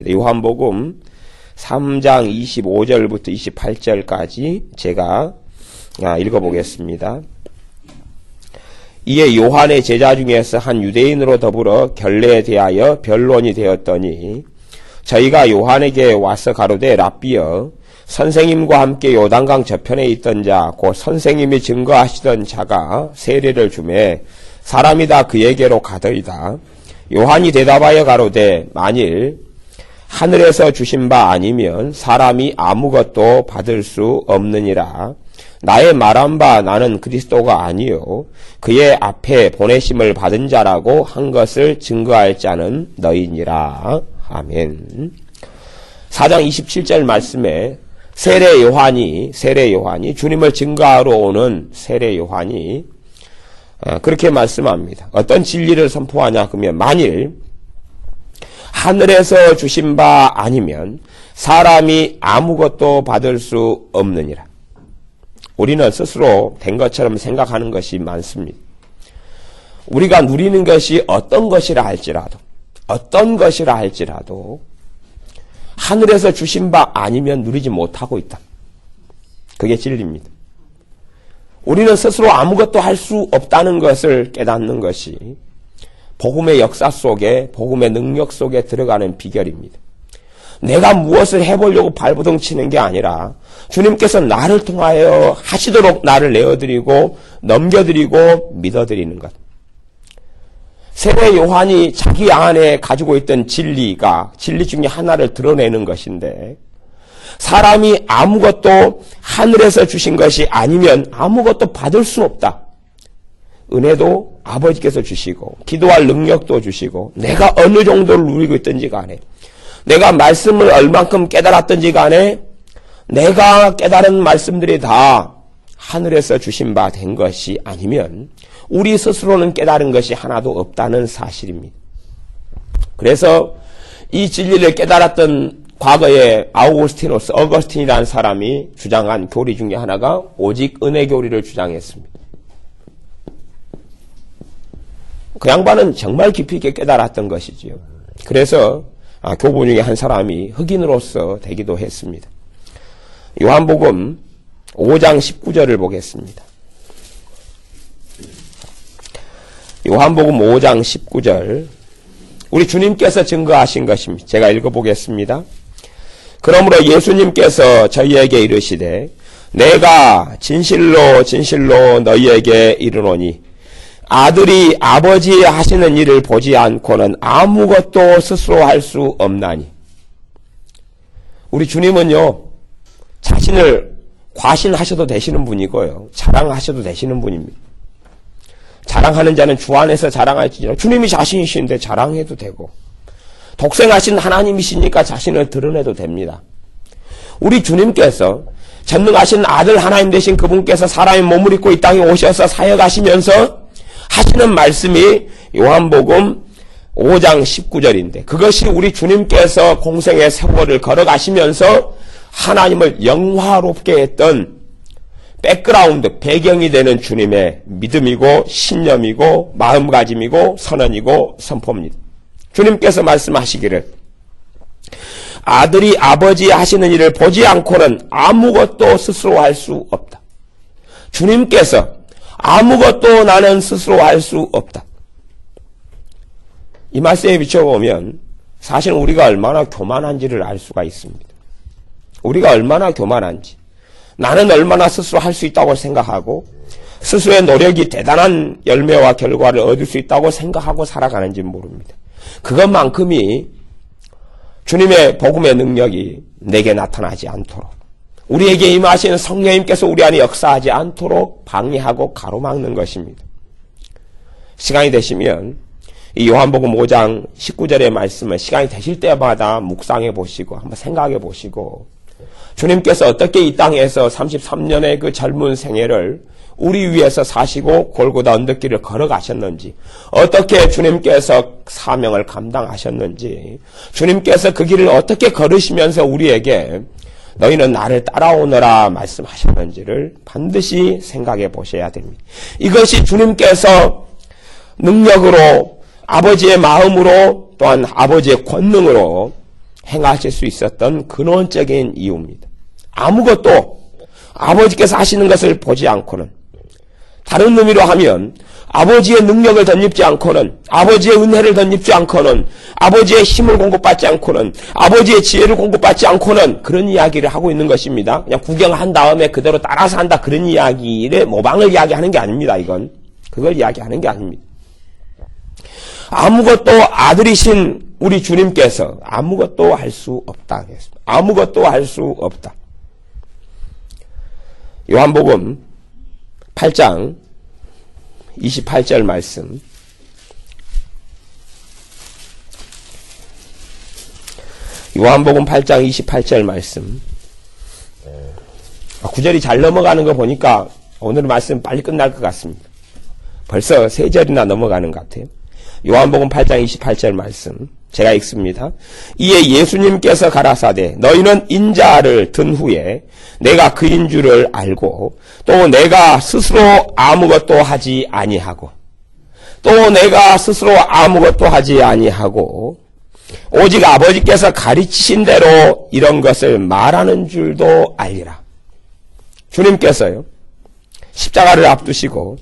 요한복음 3장 25절부터 28절까지 제가 읽어보겠습니다. 이에 요한의 제자 중에서 한 유대인으로 더불어 결례에 대하여 변론이 되었더니 저희가 요한에게 와서 가로되 랍비여 선생님과 함께 요단강 저편에 있던 자 곧 선생님이 증거하시던 자가 세례를 주매 사람이 다 그에게로 가더이다. 요한이 대답하여 가로되 만일 하늘에서 주신 바 아니면 사람이 아무것도 받을 수 없느니라. 나의 말한 바 나는 그리스도가 아니요 그의 앞에 보내심을 받은 자라고 한 것을 증거할 자는 너희니라. 아멘. 4장 27절 말씀에 세례 요한이 주님을 증거하러 오는 세례 요한이 그렇게 말씀합니다. 어떤 진리를 선포하냐 그러면 만일 하늘에서 주신 바 아니면 사람이 아무것도 받을 수 없느니라. 우리는 스스로 된 것처럼 생각하는 것이 많습니다. 우리가 누리는 것이 어떤 것이라 할지라도 하늘에서 주신 바 아니면 누리지 못하고 있다. 그게 진리입니다. 우리는 스스로 아무것도 할 수 없다는 것을 깨닫는 것이 복음의 역사 속에, 복음의 능력 속에 들어가는 비결입니다. 내가 무엇을 해보려고 발버둥 치는 게 아니라 주님께서 나를 통하여 하시도록 나를 내어드리고 넘겨드리고 믿어드리는 것. 세례 요한이 자기 안에 가지고 있던 진리 중에 하나를 드러내는 것인데 사람이 아무것도 하늘에서 주신 것이 아니면 아무것도 받을 수 없다. 은혜도 아버지께서 주시고 기도할 능력도 주시고 내가 어느 정도를 누리고 있든지 간에 내가 말씀을 얼만큼 깨달았든지 간에 내가 깨달은 말씀들이 다 하늘에서 주신 바 된 것이 아니면 우리 스스로는 깨달은 것이 하나도 없다는 사실입니다. 그래서 이 진리를 깨달았던 과거에 어거스틴이라는 사람이 주장한 교리 중에 하나가 오직 은혜 교리를 주장했습니다. 그 양반은 정말 깊이 있게 깨달았던 것이지요. 그래서 교부 중에 한 사람이 흑인으로서 되기도 했습니다. 요한복음 5장 19절을 보겠습니다. 요한복음 5장 19절 우리 주님께서 증거하신 것입니다. 제가 읽어보겠습니다. 그러므로 예수님께서 저희에게 이르시되 내가 진실로 진실로 너희에게 이르노니 아들이 아버지 하시는 일을 보지 않고는 아무것도 스스로 할 수 없나니. 우리 주님은요 자신을 과신하셔도 되시는 분이고요 자랑하셔도 되시는 분입니다. 자랑하는 자는 주 안에서 자랑할지니라. 주님이 자신이신데 자랑해도 되고 독생하신 하나님이시니까 자신을 드러내도 됩니다. 우리 주님께서 전능하신 아들 하나님 되신 그분께서 사람의 몸을 입고 이 땅에 오셔서 사역하시면서 하시는 말씀이 요한복음 5장 19절인데 그것이 우리 주님께서 공생의 세월을 걸어가시면서 하나님을 영화롭게 했던 백그라운드, 배경이 되는 주님의 믿음이고 신념이고 마음가짐이고 선언이고 선포입니다. 주님께서 말씀하시기를 아들이 아버지 하시는 일을 보지 않고는 아무것도 스스로 할 수 없다. 주님께서 아무것도 나는 스스로 할 수 없다. 이 말씀에 비춰보면 사실 우리가 얼마나 교만한지를 알 수가 있습니다. 우리가 얼마나 교만한지 나는 얼마나 스스로 할 수 있다고 생각하고 스스로의 노력이 대단한 열매와 결과를 얻을 수 있다고 생각하고 살아가는지 모릅니다. 그것만큼이 주님의 복음의 능력이 내게 나타나지 않도록 우리에게 임하시는 성령님께서 우리 안에 역사하지 않도록 방해하고 가로막는 것입니다. 시간이 되시면 이 요한복음 5장 19절의 말씀을 시간이 되실 때마다 묵상해 보시고 한번 생각해 보시고 주님께서 어떻게 이 땅에서 33년의 그 젊은 생애를 우리 위해서 사시고 골고다 언덕길을 걸어가셨는지 어떻게 주님께서 사명을 감당하셨는지 주님께서 그 길을 어떻게 걸으시면서 우리에게 너희는 나를 따라오너라 말씀하셨는지를 반드시 생각해 보셔야 됩니다. 이것이 주님께서 능력으로 아버지의 마음으로 또한 아버지의 권능으로 행하실 수 있었던 근원적인 이유입니다. 아무것도 아버지께서 하시는 것을 보지 않고는, 다른 의미로 하면 아버지의 능력을 덧입지 않고는, 아버지의 은혜를 덧입지 않고는, 아버지의 힘을 공급받지 않고는, 아버지의 지혜를 공급받지 않고는 그런 이야기를 하고 있는 것입니다. 그냥 구경한 다음에 그대로 따라서 한다, 그런 이야기를 모방을 이야기하는 게 아닙니다. 이건 그걸 이야기하는 게 아닙니다. 아무것도 아들이신 우리 주님께서 아무것도 할 수 없다 하겠습니다. 아무것도 할 수 없다. 요한복음 8장 28절 말씀. 요한복음 8장 28절 말씀. 9절이 잘 넘어가는 거 보니까 오늘 말씀 빨리 끝날 것 같습니다. 벌써 3절이나 넘어가는 것 같아요. 요한복음 8장 28절 말씀 제가 읽습니다. 이에 예수님께서 가라사대 너희는 인자를 든 후에 내가 그인 줄을 알고 또 내가 스스로 아무것도 하지 아니하고 오직 아버지께서 가르치신 대로 이런 것을 말하는 줄도 알리라. 주님께서요, 십자가를 앞두시고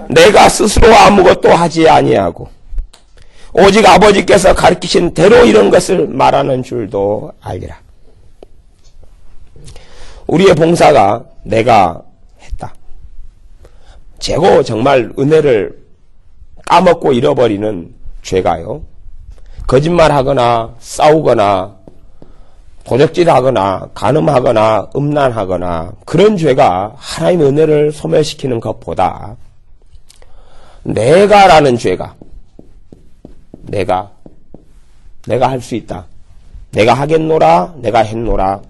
내가 스스로 아무것도 하지 아니하고 오직 아버지께서 가르치신 대로 이런 것을 말하는 줄도 알리라. 우리의 봉사가 내가 했다. 재고 정말 은혜를 까먹고 잃어버리는 죄가요, 거짓말하거나 싸우거나 도적질하거나 간음하거나 음란하거나 그런 죄가 하나님의 은혜를 소멸시키는 것보다 내가라는 죄가, 내가 할 수 있다, 내가 하겠노라, 내가 했노라,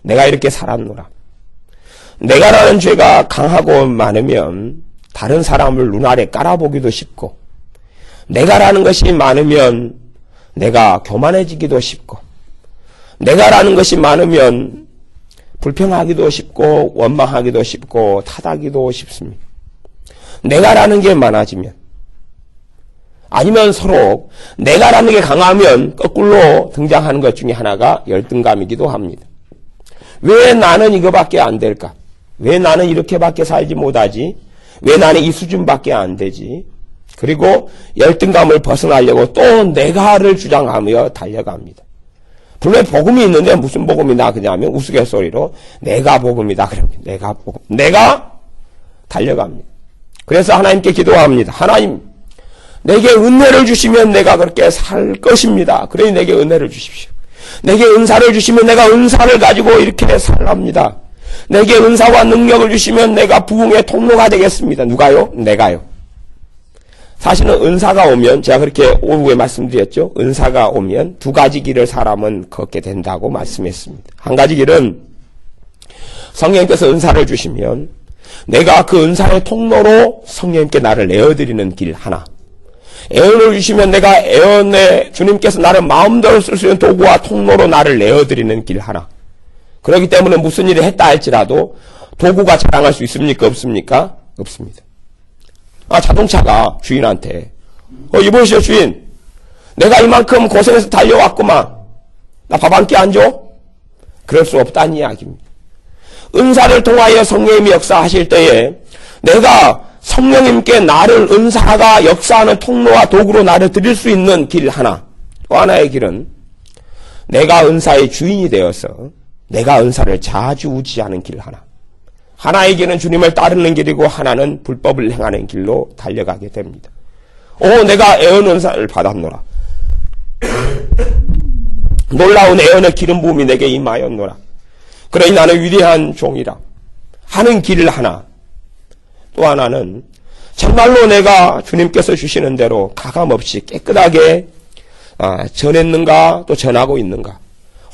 내가 이렇게 살았노라, 내가라는 죄가 강하고 많으면 다른 사람을 눈 아래 깔아보기도 쉽고, 내가라는 것이 많으면 내가 교만해지기도 쉽고, 내가라는 것이 많으면 불평하기도 쉽고 원망하기도 쉽고 탓하기도 쉽습니다. 내가라는 게 많아지면, 아니면 서로 내가라는 게 강하면 거꾸로 등장하는 것 중에 하나가 열등감이기도 합니다. 왜 나는 이거밖에 안 될까? 왜 나는 이렇게밖에 살지 못하지? 왜 나는 이 수준밖에 안 되지? 그리고 열등감을 벗어나려고 또 내가를 주장하며 달려갑니다. 분명히 복음이 있는데 무슨 복음이나 그냐면 우스갯소리로 내가 복음이다 그럽니다. 내가 복음, 내가 달려갑니다. 그래서 하나님께 기도합니다. 하나님, 내게 은혜를 주시면 내가 그렇게 살 것입니다. 그러니 내게 은혜를 주십시오. 내게 은사를 주시면 내가 은사를 가지고 이렇게 살랍니다. 내게 은사와 능력을 주시면 내가 부흥의 통로가 되겠습니다. 누가요? 내가요. 사실은 은사가 오면, 제가 그렇게 오후에 말씀드렸죠. 은사가 오면 두 가지 길을 사람은 걷게 된다고 말씀했습니다. 한 가지 길은 성령님께서 은사를 주시면 내가 그 은사의 통로로 성령님께 나를 내어드리는 길 하나, 애언을 주시면 내가 애언에 주님께서 나를 마음대로 쓸 수 있는 도구와 통로로 나를 내어드리는 길 하나. 그렇기 때문에 무슨 일을 했다 할지라도 도구가 자랑할 수 있습니까? 없습니까? 없습니다. 자동차가 주인한테 이보시오 주인, 내가 이만큼 고생해서 달려왔구만, 나 밥 한 끼 안 줘? 그럴 수 없다는 이야기입니다. 은사를 통하여 성령님이 역사하실 때에 내가 성령님께 나를 은사가 역사하는 통로와 도구로 나를 드릴 수 있는 길 하나, 또 하나의 길은 내가 은사의 주인이 되어서 내가 은사를 좌지우지하는 길 하나. 하나의 길은 주님을 따르는 길이고 하나는 불법을 행하는 길로 달려가게 됩니다. 내가 애언 은사를 받았노라. 놀라운 애언의 기름 부음이 내게 임하였노라. 그러니 나는 위대한 종이라 하는 길 하나. 또 하나는 정말로 내가 주님께서 주시는 대로 가감없이 깨끗하게 전했는가, 또 전하고 있는가.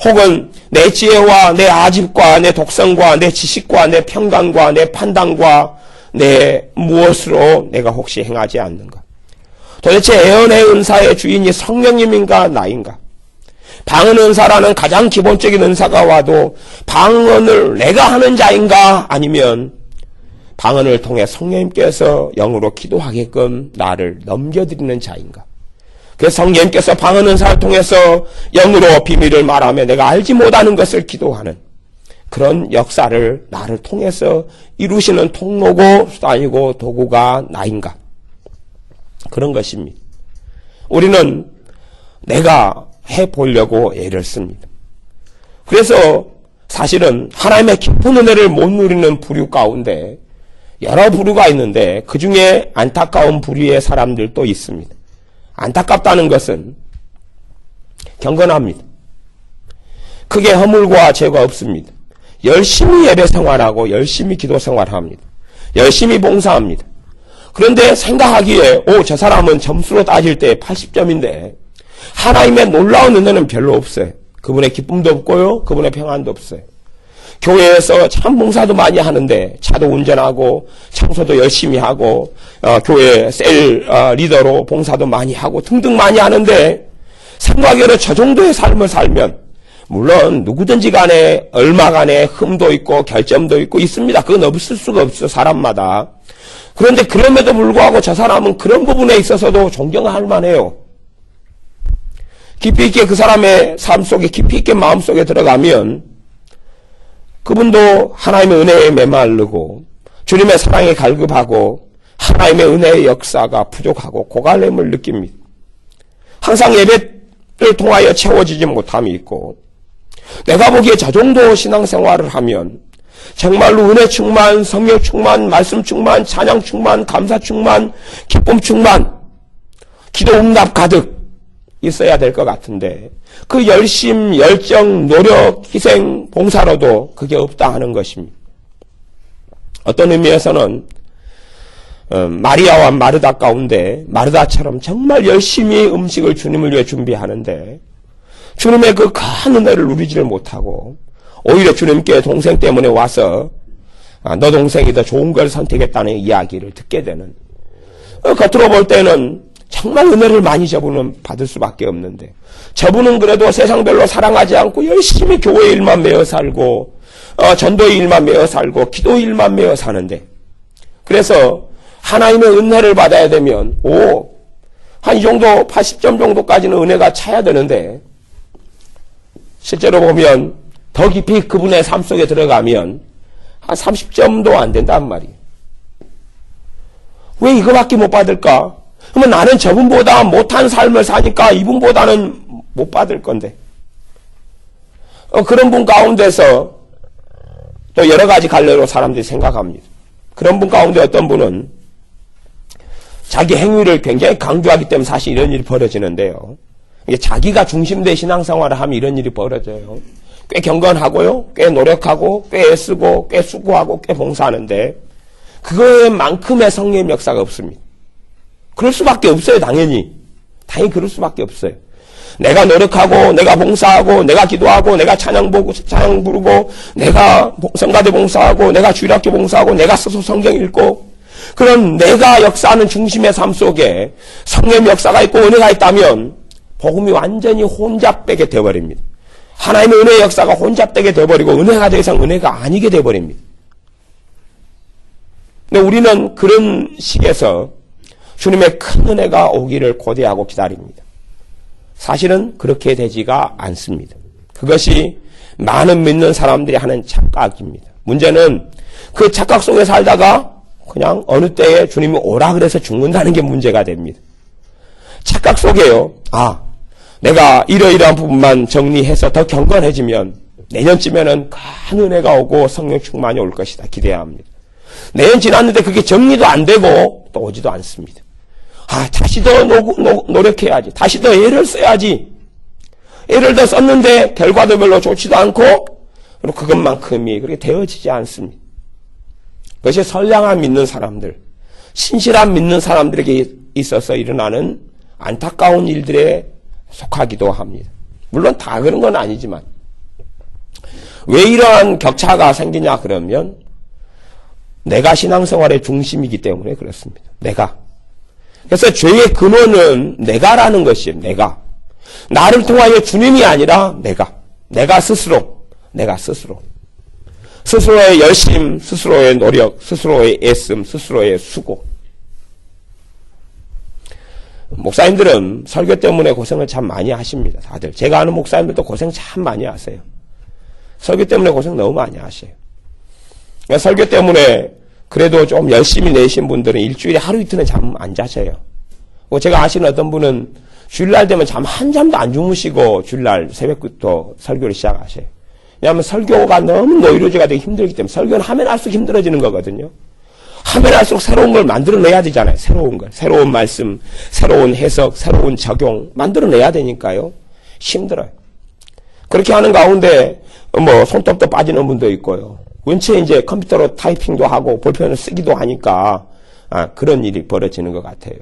혹은 내 지혜와 내 아집과 내 독성과 내 지식과 내 평강과 내 판단과 내 무엇으로 내가 혹시 행하지 않는가. 도대체 애언의 은사의 주인이 성령님인가 나인가. 방언 은사라는 가장 기본적인 은사가 와도 방언을 내가 하는 자인가, 아니면 방언을 통해 성령님께서 영으로 기도하게끔 나를 넘겨드리는 자인가. 그래서 성령님께서 방언 은사를 통해서 영으로 비밀을 말하며 내가 알지 못하는 것을 기도하는 그런 역사를 나를 통해서 이루시는 통로고 수단이고 도구가 나인가? 그런 것입니다. 우리는 내가 해보려고 애를 씁니다. 그래서 사실은 하나님의 깊은 은혜를 못 누리는 부류 가운데 여러 부류가 있는데 그 중에 안타까운 부류의 사람들도 있습니다. 안타깝다는 것은 경건합니다. 크게 허물과 죄가 없습니다. 열심히 예배 생활하고 열심히 기도 생활합니다. 열심히 봉사합니다. 그런데 생각하기에 저 사람은 점수로 따질 때 80점인데 하나님의 놀라운 은혜는 별로 없어요. 그분의 기쁨도 없고요. 그분의 평안도 없어요. 교회에서 참 봉사도 많이 하는데 차도 운전하고 청소도 열심히 하고 교회 셀 리더로 봉사도 많이 하고 등등 많이 하는데 생각에는 저 정도의 삶을 살면 물론 누구든지 간에 얼마 간에 흠도 있고 결점도 있고 있습니다. 그건 없을 수가 없어요. 사람마다. 그런데 그럼에도 불구하고 저 사람은 그런 부분에 있어서도 존경할 만해요. 깊이 있게 그 사람의 삶 속에 깊이 있게 마음속에 들어가면 그분도 하나님의 은혜에 메마르고 주님의 사랑에 갈급하고 하나님의 은혜의 역사가 부족하고 고갈됨을 느낍니다. 항상 예배를 통하여 채워지지 못함이 있고 내가 보기에 저 정도 신앙생활을 하면 정말로 은혜 충만, 성령 충만, 말씀 충만, 찬양 충만, 감사 충만, 기쁨 충만, 기도 응답 가득 있어야 될 것 같은데 그 열심, 열정, 노력, 희생, 봉사로도 그게 없다 하는 것입니다. 어떤 의미에서는 마리아와 마르다 가운데 마르다처럼 정말 열심히 음식을 주님을 위해 준비하는데 주님의 그 큰 은혜를 누리지를 못하고 오히려 주님께 동생 때문에 와서 너 동생이 더 좋은 걸 선택했다는 이야기를 듣게 되는 겉으로 볼 때는 정말 은혜를 많이 저분은 받을 수밖에 없는데 저분은 그래도 세상 별로 사랑하지 않고 열심히 교회 일만 매어 살고 전도의 일만 매어 살고 기도 일만 매어 사는데 그래서 하나님의 은혜를 받아야 되면 한 이 정도 80점 정도까지는 은혜가 차야 되는데 실제로 보면 더 깊이 그분의 삶 속에 들어가면 한 30점도 안 된단 말이에요. 왜 이거밖에 못 받을까? 그러면 나는 저분보다 못한 삶을 사니까 이분보다는 못 받을 건데. 그런 분 가운데서 또 여러 가지 갈래로 사람들이 생각합니다. 그런 분 가운데 어떤 분은 자기 행위를 굉장히 강조하기 때문에 사실 이런 일이 벌어지는데요. 이게 자기가 중심된 신앙생활을 하면 이런 일이 벌어져요. 꽤 경건하고요. 꽤 노력하고 꽤 애쓰고 꽤 수고하고 꽤 봉사하는데 그거만큼의 성령 역사가 없습니다. 그럴 수밖에 없어요. 당연히 그럴 수밖에 없어요. 내가 노력하고 내가 봉사하고 내가 기도하고 내가 찬양 부르고 내가 성가대 봉사하고 내가 주일학교 봉사하고 내가 스스로 성경 읽고 그런 내가 역사하는 중심의 삶 속에 성령 역사가 있고 은혜가 있다면 복음이 완전히 혼잡되게 되어버립니다. 하나님의 은혜의 역사가 혼잡되게 되어버리고 은혜가 더 이상 은혜가 아니게 되어버립니다. 근데 우리는 그런 식에서 주님의 큰 은혜가 오기를 고대하고 기다립니다. 사실은 그렇게 되지가 않습니다. 그것이 많은 믿는 사람들이 하는 착각입니다. 문제는 그 착각 속에 살다가 그냥 어느 때에 주님이 오라 그래서 죽는다는 게 문제가 됩니다. 착각 속에요. 내가 이러이러한 부분만 정리해서 더 경건해지면 내년쯤에는 큰 은혜가 오고 성령 충만이 올 것이다. 기대해야 합니다. 내년 지났는데 그게 정리도 안 되고 또 오지도 않습니다. 다시 더 노력해야지. 다시 더 애를 써야지. 애를 더 썼는데 결과도 별로 좋지도 않고 그리고 그것만큼이 그렇게 되어지지 않습니다. 그것이 선량한 믿는 사람들, 신실한 믿는 사람들에게 있어서 일어나는 안타까운 일들에 속하기도 합니다. 물론 다 그런 건 아니지만 왜 이러한 격차가 생기냐 그러면 내가 신앙생활의 중심이기 때문에 그렇습니다. 내가. 그래서 죄의 근원은 내가라는 것이에요. 내가. 나를 통하여 주님이 아니라 내가 스스로. 스스로의 열심, 스스로의 노력, 스스로의 애씀, 스스로의 수고. 목사님들은 설교 때문에 고생을 참 많이 하십니다. 다들. 제가 아는 목사님들도 고생 참 많이 하세요. 설교 때문에 고생 너무 많이 하셔요. 그러니까 설교 때문에 그래도 좀 열심히 내신 분들은 일주일에 하루 이틀은 잠 안 자셔요. 제가 아시는 어떤 분은 주일날 되면 잠 한 잠도 안 주무시고 주일날 새벽부터 설교를 시작하셔요. 왜냐하면 설교가 너무 노이로제가 되기 힘들기 때문에 설교는 하면 할수록 힘들어지는 거거든요. 하면 할수록 새로운 걸 만들어내야 되잖아요. 새로운 걸. 새로운 말씀, 새로운 해석, 새로운 적용 만들어내야 되니까요. 힘들어요. 그렇게 하는 가운데 손톱도 빠지는 분도 있고요. 원체 이제 컴퓨터로 타이핑도 하고 볼펜을 쓰기도 하니까 그런 일이 벌어지는 것 같아요.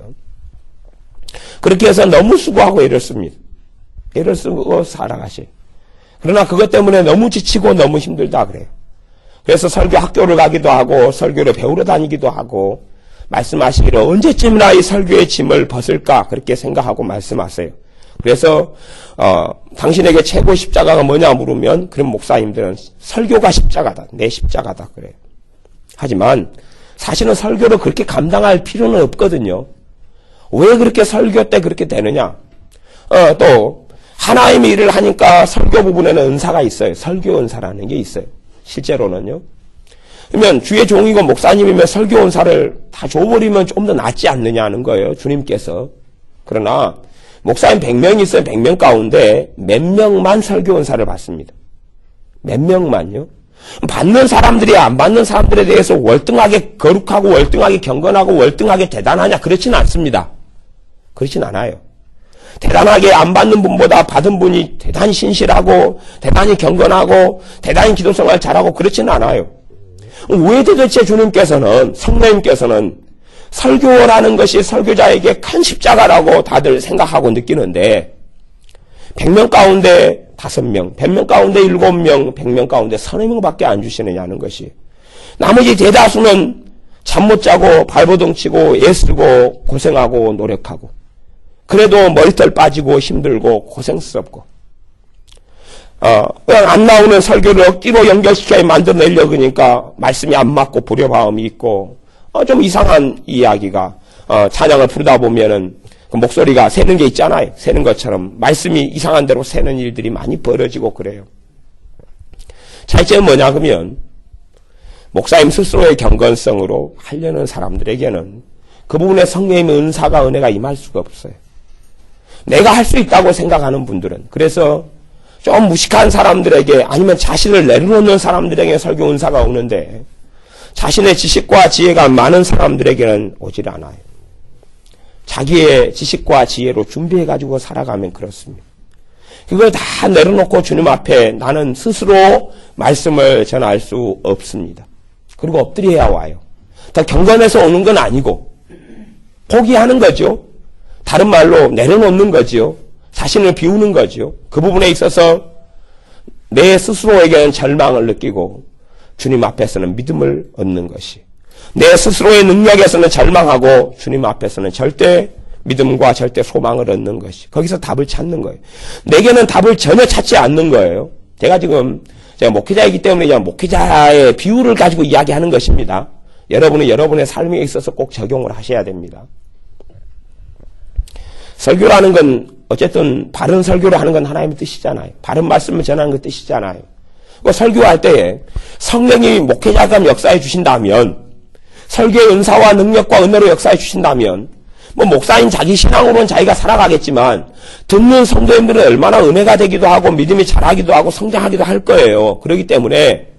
그렇게 해서 너무 수고하고 애를 씁니다. 애를 쓰고 살아가셔요. 그러나 그것 때문에 너무 지치고 너무 힘들다 그래요. 그래서 설교 학교를 가기도 하고 설교를 배우러 다니기도 하고 말씀하시기를 언제쯤이나 이 설교의 짐을 벗을까 그렇게 생각하고 말씀하세요. 그래서 당신에게 최고 십자가가 뭐냐 물으면 그런 목사님들은 설교가 십자가다. 내 십자가다 그래요. 하지만 사실은 설교를 그렇게 감당할 필요는 없거든요. 왜 그렇게 설교 때 그렇게 되느냐? 또 하나님의 일을 하니까 설교 부분에는 은사가 있어요. 설교 은사라는 게 있어요. 실제로는요. 그러면 주의 종이고 목사님이면 설교 은사를 다 줘버리면 좀 더 낫지 않느냐는 거예요. 주님께서. 그러나 목사님 100명이 있어요. 100명 가운데 몇 명만 설교 은사를 받습니다. 몇 명만요? 받는 사람들이 안 받는 사람들에 대해서 월등하게 거룩하고 월등하게 경건하고 월등하게 대단하냐? 그렇지는 않습니다. 그렇진 않아요. 대단하게 안 받는 분보다 받은 분이 대단히 신실하고 대단히 경건하고 대단히 기도생활 잘하고 그렇지는 않아요. 왜 도대체 주님께서는 성령님께서는 설교라는 것이 설교자에게 큰 십자가라고 다들 생각하고 느끼는데 100명 가운데 5명, 100명 가운데 7명, 100명 가운데 30명밖에 안 주시느냐는 것이 나머지 대다수는 잠 못 자고 발버둥 치고 애쓰고 고생하고 노력하고 그래도 머리털 빠지고 힘들고 고생스럽고 그냥 안 나오는 설교를 억지로 연결시켜 만들어내려고 하니까 말씀이 안 맞고 불협화음이 있고 좀 이상한 이야기가 찬양을 부르다 보면은 그 목소리가 새는 게 있잖아요. 새는 것처럼 말씀이 이상한 대로 새는 일들이 많이 벌어지고 그래요. 차이점은 뭐냐 그러면 목사님 스스로의 경건성으로 하려는 사람들에게는 그 부분에 성령님의 은사가 은혜가 임할 수가 없어요. 내가 할 수 있다고 생각하는 분들은 그래서 좀 무식한 사람들에게 아니면 자신을 내려놓는 사람들에게 설교 은사가 오는데 자신의 지식과 지혜가 많은 사람들에게는 오질 않아요. 자기의 지식과 지혜로 준비해가지고 살아가면 그렇습니다. 그걸 다 내려놓고 주님 앞에 나는 스스로 말씀을 전할 수 없습니다. 그리고 엎드려야 와요. 더 경건해서 오는 건 아니고 포기하는 거죠. 다른 말로 내려놓는 거죠. 자신을 비우는 거죠. 그 부분에 있어서 내 스스로에게는 절망을 느끼고 주님 앞에서는 믿음을 얻는 것이 내 스스로의 능력에서는 절망하고 주님 앞에서는 절대 믿음과 절대 소망을 얻는 것이 거기서 답을 찾는 거예요. 내게는 답을 전혀 찾지 않는 거예요. 제가 목회자이기 때문에 그냥 목회자의 비유를 가지고 이야기하는 것입니다. 여러분은 여러분의 삶에 있어서 꼭 적용을 하셔야 됩니다. 설교라는 건 어쨌든 바른 설교를 하는 건 하나님의 뜻이잖아요. 바른 말씀을 전하는 것 뜻이잖아요. 설교할 때에 성령이 목회자가 역사해 주신다면 설교의 은사와 능력과 은혜로 역사해 주신다면 목사인 자기 신앙으로는 자기가 살아가겠지만 듣는 성도님들은 얼마나 은혜가 되기도 하고 믿음이 자라기도 하고 성장하기도 할 거예요. 그렇기 때문에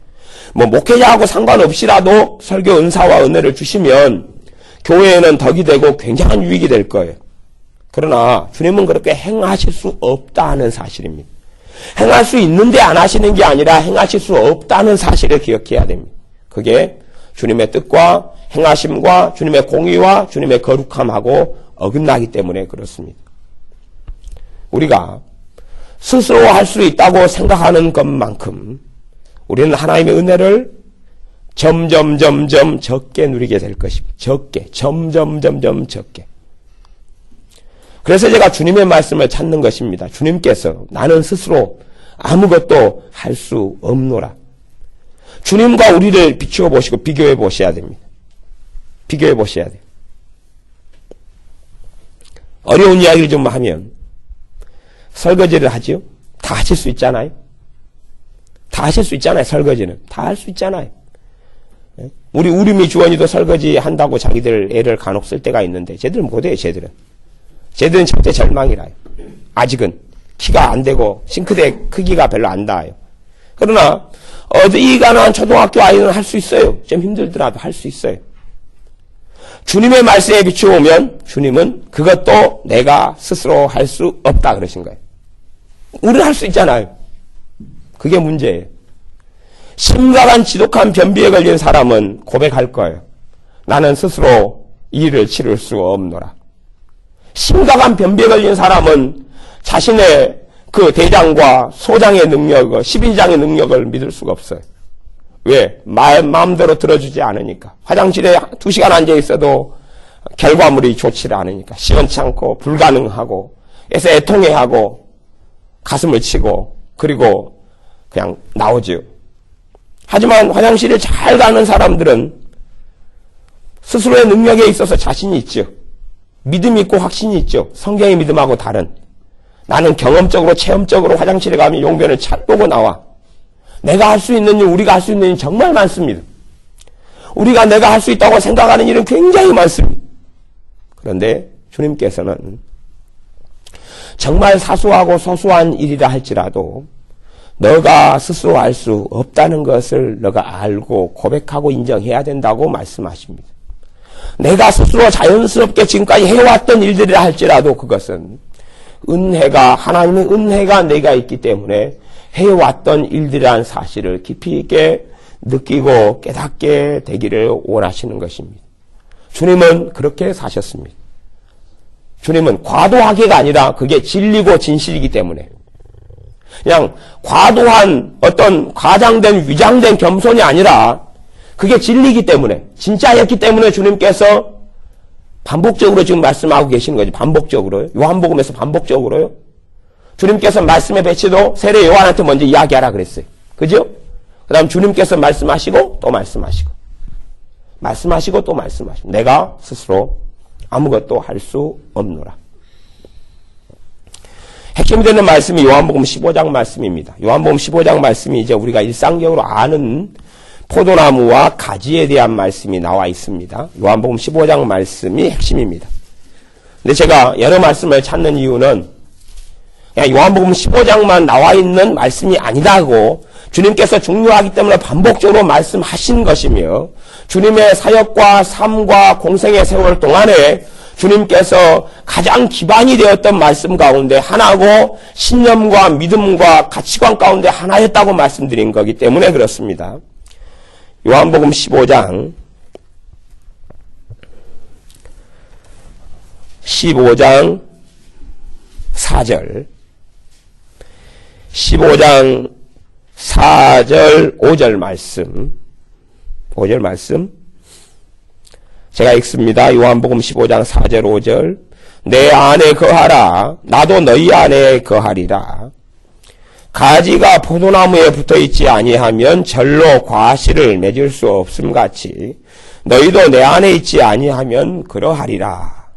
목회자하고 상관없이라도 설교 은사와 은혜를 주시면 교회에는 덕이 되고 굉장한 유익이 될 거예요. 그러나 주님은 그렇게 행하실 수 없다는 사실입니다. 행할 수 있는데 안 하시는 게 아니라 행하실 수 없다는 사실을 기억해야 됩니다. 그게 주님의 뜻과 행하심과 주님의 공의와 주님의 거룩함하고 어긋나기 때문에 그렇습니다. 우리가 스스로 할 수 있다고 생각하는 것만큼 우리는 하나님의 은혜를 점점 적게 누리게 될 것입니다. 점점 적게. 그래서 제가 주님의 말씀을 찾는 것입니다. 주님께서 나는 스스로 아무것도 할 수 없노라. 주님과 우리를 비추어 보시고 비교해 보셔야 됩니다. 비교해 보셔야 돼요. 어려운 이야기를 좀 하면 설거지를 하지요? 다 하실 수 있잖아요. 다 하실 수 있잖아요. 설거지는 다 할 수 있잖아요. 우리 우림이 주원이도 설거지 한다고 자기들 애를 간혹 쓸 때가 있는데 쟤들은 못해요. 쟤들은 절대 절망이라요. 아직은 키가 안 되고 싱크대 크기가 별로 안 닿아요. 그러나 어디 가나 초등학교 아이는 할 수 있어요. 좀 힘들더라도 할 수 있어요. 주님의 말씀에 비추어오면 주님은 그것도 내가 스스로 할 수 없다 그러신 거예요. 우리는 할 수 있잖아요. 그게 문제예요. 심각한 지독한 변비에 걸린 사람은 고백할 거예요. 나는 스스로 이 일을 치를 수 없노라. 심각한 변비에 걸린 사람은 자신의 그 대장과 소장의 능력을, 12장의 능력을 믿을 수가 없어요. 왜? 마음대로 들어주지 않으니까. 화장실에 2시간 앉아 있어도 결과물이 좋지 않으니까. 시원치 않고 불가능하고 그래서 애통해하고 가슴을 치고 그리고 그냥 나오지요. 하지만 화장실에 잘 가는 사람들은 스스로의 능력에 있어서 자신이 있죠. 믿음이 있고 확신이 있죠. 성경의 믿음하고 다른. 나는 경험적으로 체험적으로 화장실에 가면 용변을 잘 보고 나와. 내가 할 수 있는 일, 우리가 할 수 있는 일 정말 많습니다. 우리가 내가 할 수 있다고 생각하는 일은 굉장히 많습니다. 그런데 주님께서는 정말 사소하고 소소한 일이라 할지라도 너가 스스로 알 수 없다는 것을 너가 알고 고백하고 인정해야 된다고 말씀하십니다. 내가 스스로 자연스럽게 지금까지 해왔던 일들이라 할지라도 그것은 은혜가, 하나님의 은혜가 내가 있기 때문에 해왔던 일들이라는 사실을 깊이 있게 느끼고 깨닫게 되기를 원하시는 것입니다. 주님은 그렇게 사셨습니다. 주님은 과도하게가 아니라 그게 진리고 진실이기 때문에 그냥 과도한 어떤 과장된 위장된 겸손이 아니라 그게 진리이기 때문에 진짜였기 때문에 주님께서 반복적으로 지금 말씀하고 계시는 거지. 반복적으로요. 요한복음에서 반복적으로요. 주님께서 말씀의 배치도 세례 요한한테 먼저 이야기하라 그랬어요. 그죠? 그 다음 주님께서 말씀하시고 또 말씀하시고 말씀하시고 또 말씀하시고 내가 스스로 아무것도 할 수 없노라. 핵심이 되는 말씀이 요한복음 15장 말씀입니다. 요한복음 15장 말씀이 이제 우리가 일상적으로 아는 포도나무와 가지에 대한 말씀이 나와 있습니다. 요한복음 15장 말씀이 핵심입니다. 근데 제가 여러 말씀을 찾는 이유는 그냥 요한복음 15장만 나와 있는 말씀이 아니라고 주님께서 중요하기 때문에 반복적으로 말씀하신 것이며 주님의 사역과 삶과 공생의 세월 동안에 주님께서 가장 기반이 되었던 말씀 가운데 하나고 신념과 믿음과 가치관 가운데 하나였다고 말씀드린 거기 때문에 그렇습니다. 요한복음 15장 4절 15장 4절 5절 말씀 제가 읽습니다. 요한복음 15장 4절 5절 내 안에 거하라 나도 너희 안에 거하리라. 가지가 포도나무에 붙어있지 아니하면 절로 과실을 맺을 수 없음같이 너희도 내 안에 있지 아니하면 그러하리라.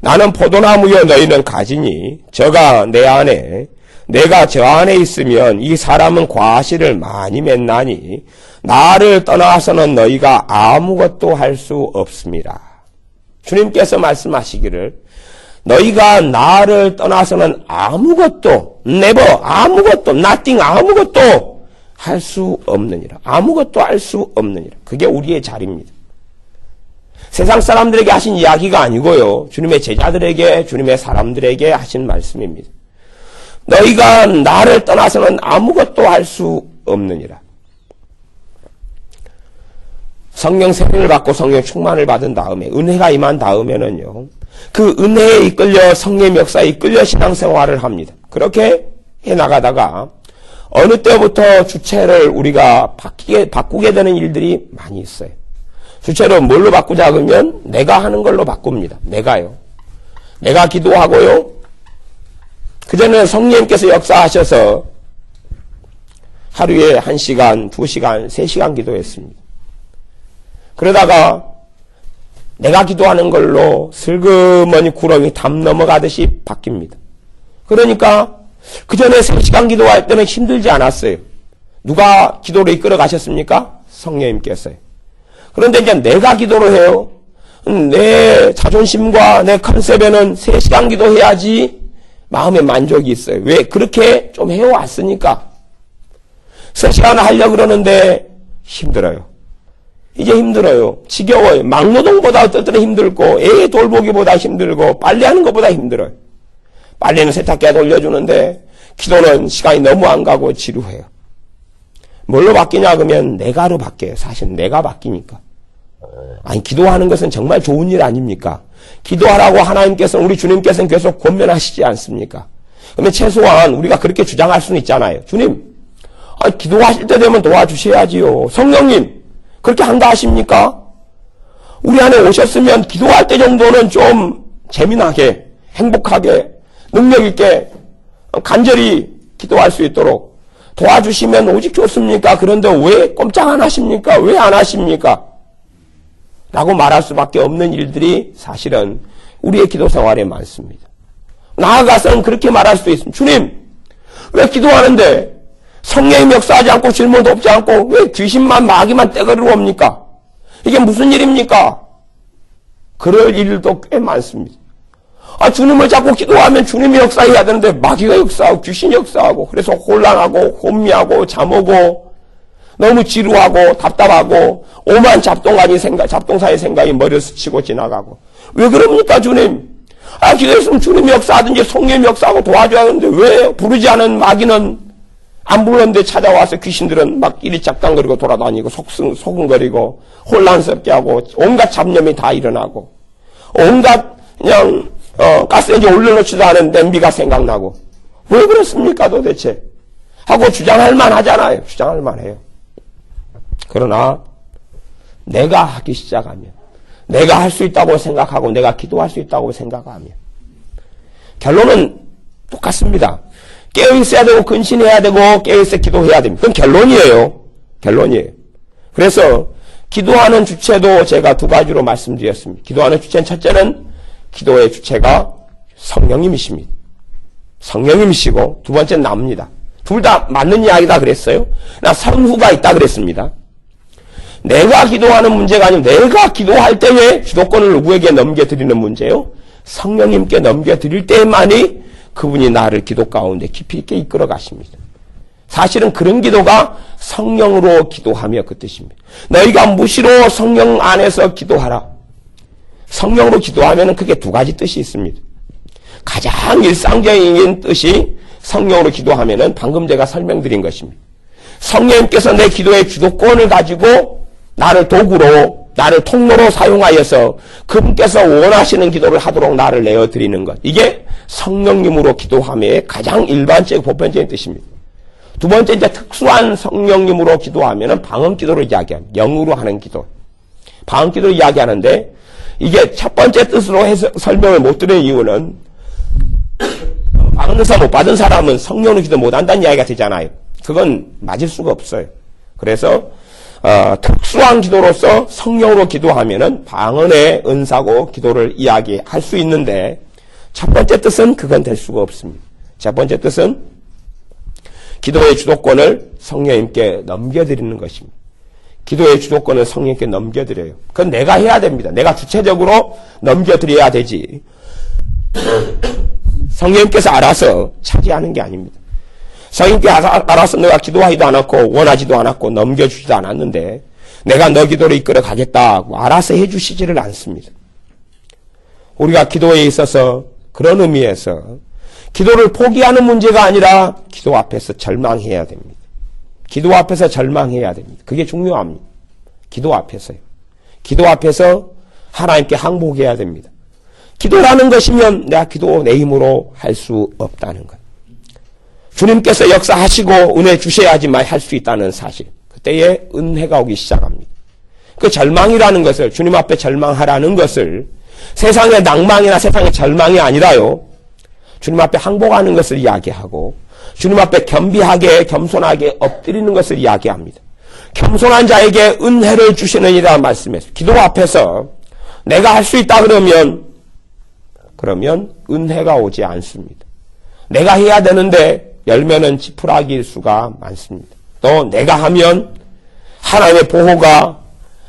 나는 포도나무여 너희는 가지니 저가 내 안에 내가 저 안에 있으면 이 사람은 과실을 많이 맺나니 나를 떠나서는 너희가 아무것도 할 수 없습니다. 주님께서 말씀하시기를 너희가 나를 떠나서는 아무것도 never 아무것도 nothing 아무것도 할 수 없느니라. 아무것도 할 수 없느니라. 그게 우리의 자리입니다. 세상 사람들에게 하신 이야기가 아니고요. 주님의 제자들에게 주님의 사람들에게 하신 말씀입니다. 너희가 나를 떠나서는 아무것도 할 수 없느니라. 성령 세례를 받고 성령 충만을 받은 다음에 은혜가 임한 다음에는요. 그 은혜에 이끌려 성령의 역사에 이끌려 신앙생활을 합니다. 그렇게 해나가다가 어느 때부터 주체를 우리가 바꾸게 되는 일들이 많이 있어요. 주체를 뭘로 바꾸자 그러면 내가 하는 걸로 바꿉니다. 내가요. 내가 기도하고요. 그전에는 성령님께서 역사하셔서 하루에 1시간, 2시간, 3시간 기도했습니다. 그러다가 내가 기도하는 걸로 슬그머니 구렁이 담 넘어가듯이 바뀝니다. 그러니까 그 전에 3시간 기도할 때는 힘들지 않았어요. 누가 기도를 이끌어 가셨습니까? 성령님께서요. 그런데 이제 내가 기도를 해요. 내 자존심과 내 컨셉에는 3시간 기도해야지 마음의 만족이 있어요. 왜? 그렇게 좀 해왔으니까. 3시간 하려고 그러는데 힘들어요. 이제 힘들어요. 지겨워요. 막노동보다 어떤 때는 힘들고 애 돌보기보다 힘들고 빨래하는 것보다 힘들어요. 빨래는 세탁기에 돌려주는데 기도는 시간이 너무 안 가고 지루해요. 뭘로 바뀌냐 그러면 내가로 바뀌어요. 사실 내가 바뀌니까. 아니 기도하는 것은 정말 좋은 일 아닙니까? 기도하라고 하나님께서는 우리 주님께서는 계속 권면하시지 않습니까? 그러면 최소한 우리가 그렇게 주장할 수는 있잖아요. 주님, 기도하실 때 되면 도와주셔야지요. 성령님, 그렇게 한다 하십니까? 우리 안에 오셨으면 기도할 때 정도는 좀 재미나게, 행복하게, 능력있게, 간절히 기도할 수 있도록 도와주시면 오직 좋습니까? 그런데 왜 꼼짝 안 하십니까? 왜 안 하십니까? 라고 말할 수밖에 없는 일들이 사실은 우리의 기도 생활에 많습니다. 나아가서는 그렇게 말할 수도 있습니다. 주님, 왜 기도하는데 성령이 역사하지 않고 질문도 없지 않고 왜 귀신만 마귀만 떼거리러 옵니까? 이게 무슨 일입니까? 그럴 일도 꽤 많습니다. 주님을 자꾸 기도하면 주님이 역사해야 되는데 마귀가 역사하고 귀신이 역사하고 그래서 혼란하고 혼미하고 잠오고 너무 지루하고 답답하고 오만 잡동사의 생각이 머리를 스치고 지나가고 왜 그럽니까 주님? 기도했으면 주님이 역사하든지 성령이 역사하고 도와줘야 하는데 왜 부르지 않은 마귀는 안 불렀는데 찾아와서 귀신들은 막 이리 짝당거리고 돌아다니고 소근거리고 혼란스럽게 하고 온갖 잡념이 다 일어나고 온갖 그냥 가스레인지 올려놓지도 않은 냄비가 생각나고 왜 그렇습니까 도대체? 하고 주장할 만하잖아요. 주장할 만해요. 그러나 내가 하기 시작하면 내가 할 수 있다고 생각하고 내가 기도할 수 있다고 생각하면 결론은 똑같습니다. 깨어있어야 되고 근신해야 되고 깨어있어 기도해야 됩니다. 그건 결론이에요. 그래서 기도하는 주체도 제가 2가지로 말씀드렸습니다. 기도하는 주체는 첫째는 기도의 주체가 성령님이십니다. 성령님이시고 두 번째는 나입니다. 둘 다 맞는 이야기다 그랬어요. 나 선후가 있다 그랬습니다. 내가 기도하는 문제가 아니고 내가 기도할 때에 주도권을 누구에게 넘겨드리는 문제요. 성령님께 넘겨드릴 때만이 그분이 나를 기도 가운데 깊이 있게 이끌어 가십니다. 사실은 그런 기도가 성령으로 기도하며 그 뜻입니다. 너희가 무시로 성령 안에서 기도하라. 성령으로 기도하면 그게 2가지 뜻이 있습니다. 가장 일상적인 뜻이 성령으로 기도하면은 방금 제가 설명드린 것입니다. 성령님께서 내 기도의 주도권을 가지고 나를 도구로, 나를 통로로 사용하여서 그분께서 원하시는 기도를 하도록 나를 내어드리는 것. 이게 성령님으로 기도함의 가장 일반적이고 보편적인 뜻입니다. 두 번째, 이제 특수한 성령님으로 기도하면은 방언 기도를 이야기합니다. 영으로 하는 기도. 방언 기도를 이야기하는데 이게 첫 번째 뜻으로 해서 설명을 못 드리는 이유는 방언 은사 못 받은 사람은 성령으로 기도 못 한다는 이야기가 되잖아요. 그건 맞을 수가 없어요. 그래서 특수한 기도로서 성령으로 기도하면은 방언의 은사고 기도를 이야기할 수 있는데 첫 번째 뜻은 그건 될 수가 없습니다. 첫 번째 뜻은 기도의 주도권을 성령님께 넘겨드리는 것입니다. 기도의 주도권을 성령님께 넘겨드려요. 그건 내가 해야 됩니다. 내가 주체적으로 넘겨드려야 되지. 성령님께서 알아서 차지하는 게 아닙니다. 성령님께 알아서 내가 기도하지도 않았고 원하지도 않았고 넘겨주지도 않았는데 내가 너 기도를 이끌어 가겠다고 알아서 해주시지를 않습니다. 우리가 기도에 있어서 그런 의미에서 기도를 포기하는 문제가 아니라 기도 앞에서 절망해야 됩니다. 기도 앞에서 절망해야 됩니다. 그게 중요합니다. 기도 앞에서요. 기도 앞에서 하나님께 항복해야 됩니다. 기도라는 것이면 내가 기도 내 힘으로 할 수 없다는 것. 주님께서 역사하시고 은혜 주셔야지만 할 수 있다는 사실. 그때에 은혜가 오기 시작합니다. 그 절망이라는 것을 주님 앞에 절망하라는 것을 세상의 낭망이나 세상의 절망이 아니라요. 주님 앞에 항복하는 것을 이야기하고 주님 앞에 겸비하게 겸손하게 엎드리는 것을 이야기합니다. 겸손한 자에게 은혜를 주시느니라 말씀했어요. 기도 앞에서 내가 할 수 있다 그러면 은혜가 오지 않습니다. 내가 해야 되는데 열매는 지푸라기일 수가 많습니다. 또 내가 하면 하나님의 보호가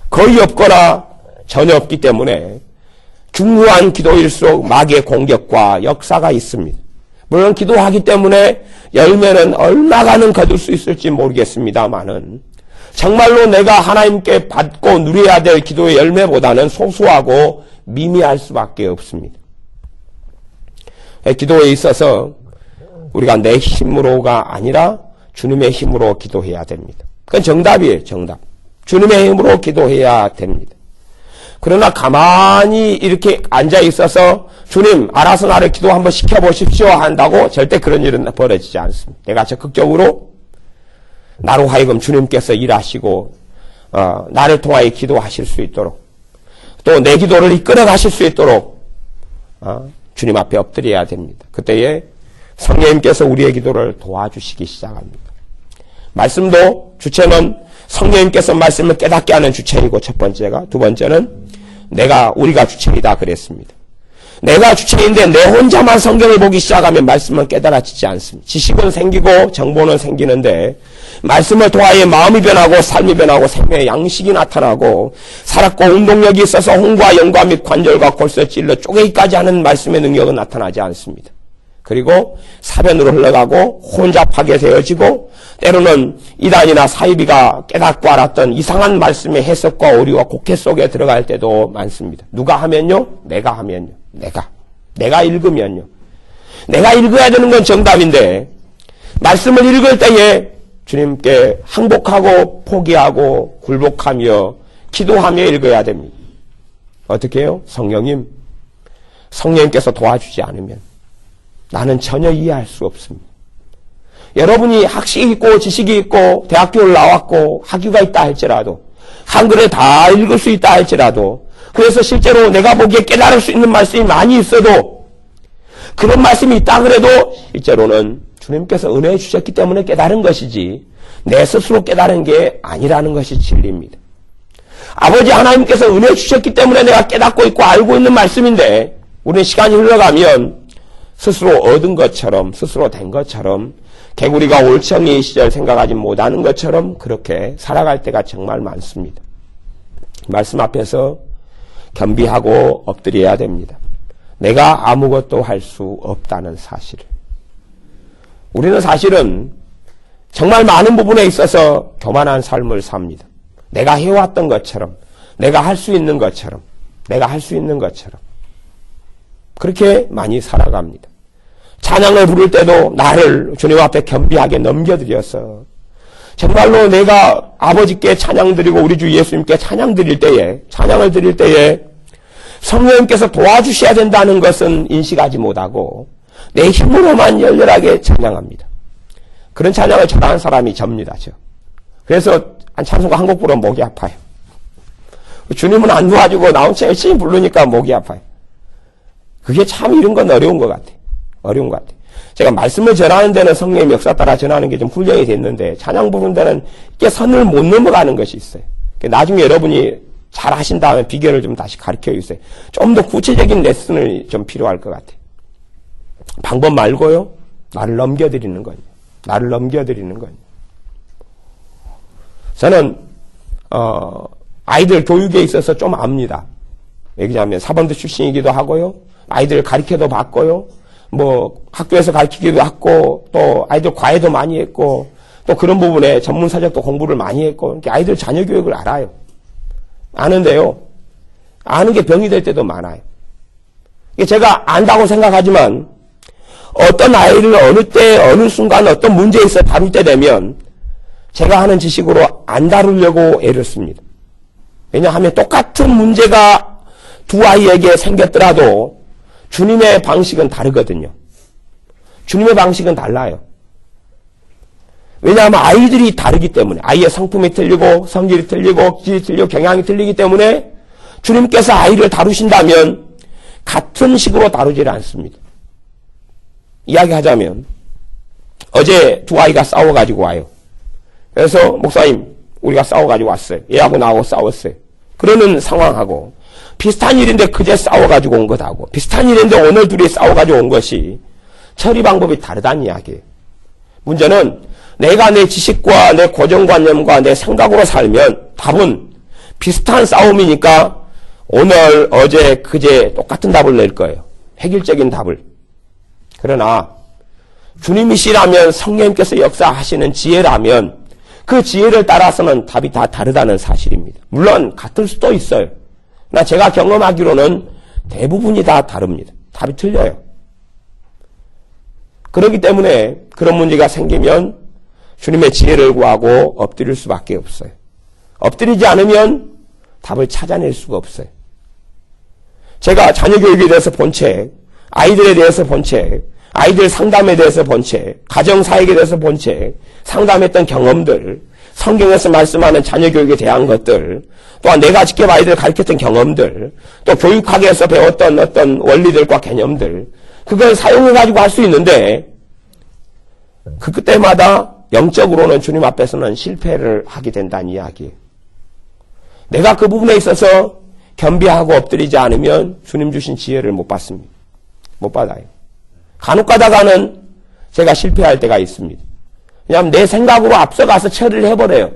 거의 없거나 전혀 없기 때문에 중요한 기도일수록 마귀의 공격과 역사가 있습니다. 물론 기도하기 때문에 열매는 얼마가는 거둘 수 있을지 모르겠습니다만은 정말로 내가 하나님께 받고 누려야 될 기도의 열매보다는 소소하고 미미할 수밖에 없습니다. 기도에 있어서 우리가 내 힘으로가 아니라 주님의 힘으로 기도해야 됩니다. 그건 정답이에요. 정답. 주님의 힘으로 기도해야 됩니다. 그러나 가만히 이렇게 앉아 있어서 주님 알아서 나를 기도 한번 시켜보십시오 한다고 절대 그런 일은 벌어지지 않습니다. 내가 적극적으로 나로 하여금 주님께서 일하시고 나를 통하여 기도하실 수 있도록 또 내 기도를 이끌어 가실 수 있도록 주님 앞에 엎드려야 됩니다. 그때에 성령님께서 우리의 기도를 도와주시기 시작합니다. 말씀도 주체는 성령님께서 말씀을 깨닫게 하는 주체이고 첫 번째가, 두 번째는 우리가 주체이다 그랬습니다. 내가 주체인데 내 혼자만 성경을 보기 시작하면 말씀은 깨달아지지 않습니다. 지식은 생기고 정보는 생기는데 말씀을 통하여 마음이 변하고 삶이 변하고 생명의 양식이 나타나고 살았고 운동력이 있어서 홍과 영과 및 관절과 골수 찔러 쪼개기까지 하는 말씀의 능력은 나타나지 않습니다. 그리고 사변으로 흘러가고 혼잡하게 되어지고 때로는 이단이나 사이비가 깨닫고 알았던 이상한 말씀의 해석과 오류와 곡해 속에 들어갈 때도 많습니다. 누가 하면요? 내가 하면요. 내가 읽으면요. 내가 읽어야 되는 건 정답인데 말씀을 읽을 때에 주님께 항복하고 포기하고 굴복하며 기도하며 읽어야 됩니다. 어떻게 해요? 성령님께서 도와주지 않으면 나는 전혀 이해할 수 없습니다. 여러분이 학식이 있고 지식이 있고 대학교를 나왔고 학위가 있다 할지라도 한글에 다 읽을 수 있다 할지라도 그래서 실제로 내가 보기에 깨달을 수 있는 말씀이 많이 있어도 그런 말씀이 있다 그래도 실제로는 주님께서 은혜 주셨기 때문에 깨달은 것이지 내 스스로 깨달은 게 아니라는 것이 진리입니다. 아버지 하나님께서 은혜 주셨기 때문에 내가 깨닫고 있고 알고 있는 말씀인데 우리는 시간이 흘러가면 스스로 얻은 것처럼 스스로 된 것처럼 개구리가 올챙이 시절 생각하지 못하는 것처럼 그렇게 살아갈 때가 정말 많습니다. 말씀 앞에서 겸비하고 엎드려야 됩니다. 내가 아무것도 할 수 없다는 사실을. 우리는 사실은 정말 많은 부분에 있어서 교만한 삶을 삽니다. 내가 해왔던 것처럼 내가 할 수 있는 것처럼 그렇게 많이 살아갑니다. 찬양을 부를 때도 나를 주님 앞에 겸비하게 넘겨드려서 정말로 내가 아버지께 찬양 드리고 우리 주 예수님께 찬양을 드릴 때에 성령님께서 도와주셔야 된다는 것은 인식하지 못하고 내 힘으로만 열렬하게 찬양합니다. 그런 찬양을 잘하는 사람이 접니다. 그래서 찬송가 한 곡 부르면 목이 아파요. 주님은 안 도와주고 나 혼자 열심히 부르니까 목이 아파요. 그게 참 이런 건 어려운 것 같아요. 제가 말씀을 전하는 데는 성령의 역사 따라 전하는 게 좀 훈련이 됐는데 찬양 부르는 데는 이게 선을 못 넘어가는 것이 있어요. 나중에 여러분이 잘 하신 다음에 비결을 좀 다시 가르쳐 주세요. 좀 더 구체적인 레슨을 좀 필요할 것 같아요. 방법 말고요. 나를 넘겨드리는 거예요. 저는 아이들 교육에 있어서 좀 압니다. 왜냐하면 사범대 출신이기도 하고요. 아이들을 가르쳐도 봤고요. 학교에서 가르치기도 했고, 또 아이들 과외도 많이 했고, 또 그런 부분에 전문사적도 공부를 많이 했고, 아이들 자녀 교육을 알아요. 아는데요. 아는 게 병이 될 때도 많아요. 제가 안다고 생각하지만, 어떤 아이를 어느 때, 어느 순간 어떤 문제에 있어 다룰 때 되면, 제가 하는 지식으로 안 다루려고 애를 씁니다. 왜냐하면 똑같은 문제가 두 아이에게 생겼더라도, 주님의 방식은 다르거든요. 주님의 방식은 달라요. 왜냐하면 아이들이 다르기 때문에 아이의 성품이 틀리고 성질이 틀리고 기질이 틀리고 경향이 틀리기 때문에 주님께서 아이를 다루신다면 같은 식으로 다루질 않습니다. 이야기하자면 어제 두 아이가 싸워가지고 와요. 그래서 목사님 우리가 싸워가지고 왔어요. 얘하고 나하고 싸웠어요. 그러는 상황하고 비슷한 일인데 그제 싸워가지고 온 것하고 비슷한 일인데 오늘 둘이 싸워가지고 온 것이 처리 방법이 다르다는 이야기예요. 문제는 내가 내 지식과 내 고정관념과 내 생각으로 살면 답은 비슷한 싸움이니까 오늘, 어제, 그제 똑같은 답을 낼 거예요. 획일적인 답을. 그러나 주님이시라면 성령님께서 역사하시는 지혜라면 그 지혜를 따라서는 답이 다 다르다는 사실입니다. 물론 같을 수도 있어요. 그러나 제가 경험하기로는 대부분이 다 다릅니다. 답이 틀려요. 그렇기 때문에 그런 문제가 생기면 주님의 지혜를 구하고 엎드릴 수밖에 없어요. 엎드리지 않으면 답을 찾아낼 수가 없어요. 제가 자녀 교육에 대해서 본 책, 아이들에 대해서 본 책, 아이들 상담에 대해서 본 책, 가정사역에 대해서 본 책, 상담했던 경험들, 성경에서 말씀하는 자녀 교육에 대한 것들, 또한 내가 직접 아이들을 가르쳤던 경험들, 또 교육학에서 배웠던 어떤 원리들과 개념들, 그걸 사용해가지고 할 수 있는데, 그때마다 영적으로는 주님 앞에서는 실패를 하게 된다는 이야기예요. 내가 그 부분에 있어서 겸비하고 엎드리지 않으면 주님 주신 지혜를 못 받습니다. 못 받아요. 간혹 가다가는 제가 실패할 때가 있습니다. 왜냐하면 내 생각으로 앞서가서 처리를 해버려요.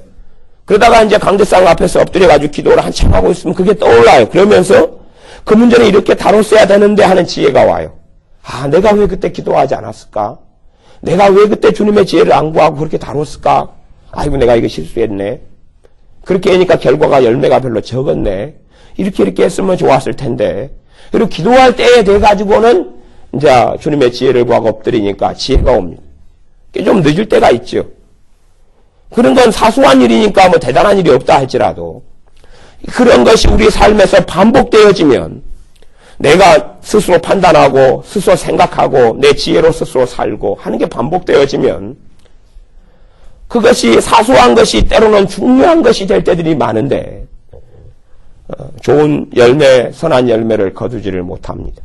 그러다가 이제 강대상 앞에서 엎드려가지고 기도를 한참 하고 있으면 그게 떠올라요. 그러면서 그 문제는 이렇게 다뤘어야 되는데 하는 지혜가 와요. 아, 내가 왜 그때 기도하지 않았을까? 내가 왜 그때 주님의 지혜를 안 구하고 그렇게 다뤘을까? 아이고, 내가 이거 실수했네. 그렇게 하니까 결과가 열매가 별로 적었네. 이렇게 했으면 좋았을 텐데. 그리고 기도할 때에 돼가지고는 이제 주님의 지혜를 구하고 엎드리니까 지혜가 옵니다. 좀 늦을 때가 있죠. 그런 건 사소한 일이니까 뭐 대단한 일이 없다 할지라도 그런 것이 우리 삶에서 반복되어지면 내가 스스로 판단하고 스스로 생각하고 내 지혜로 스스로 살고 하는 게 반복되어지면 그것이 사소한 것이 때로는 중요한 것이 될 때들이 많은데 좋은 열매, 선한 열매를 거두지를 못합니다.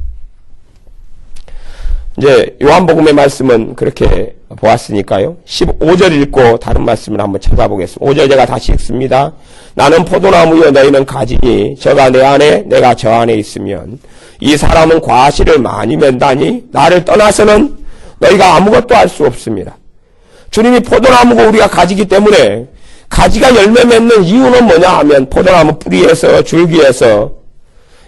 이제 요한복음의 말씀은 그렇게 보았으니까요. 15절 읽고 다른 말씀을 한번 찾아보겠습니다. 5절 제가 다시 읽습니다. 나는 포도나무여 너희는 가지니 저가 내 안에 내가 저 안에 있으면 이 사람은 과실을 많이 맺다니 나를 떠나서는 너희가 아무것도 할 수 없습니다. 주님이 포도나무고 우리가 가지기 때문에 가지가 열매 맺는 이유는 뭐냐 하면 포도나무 뿌리에서 줄기에서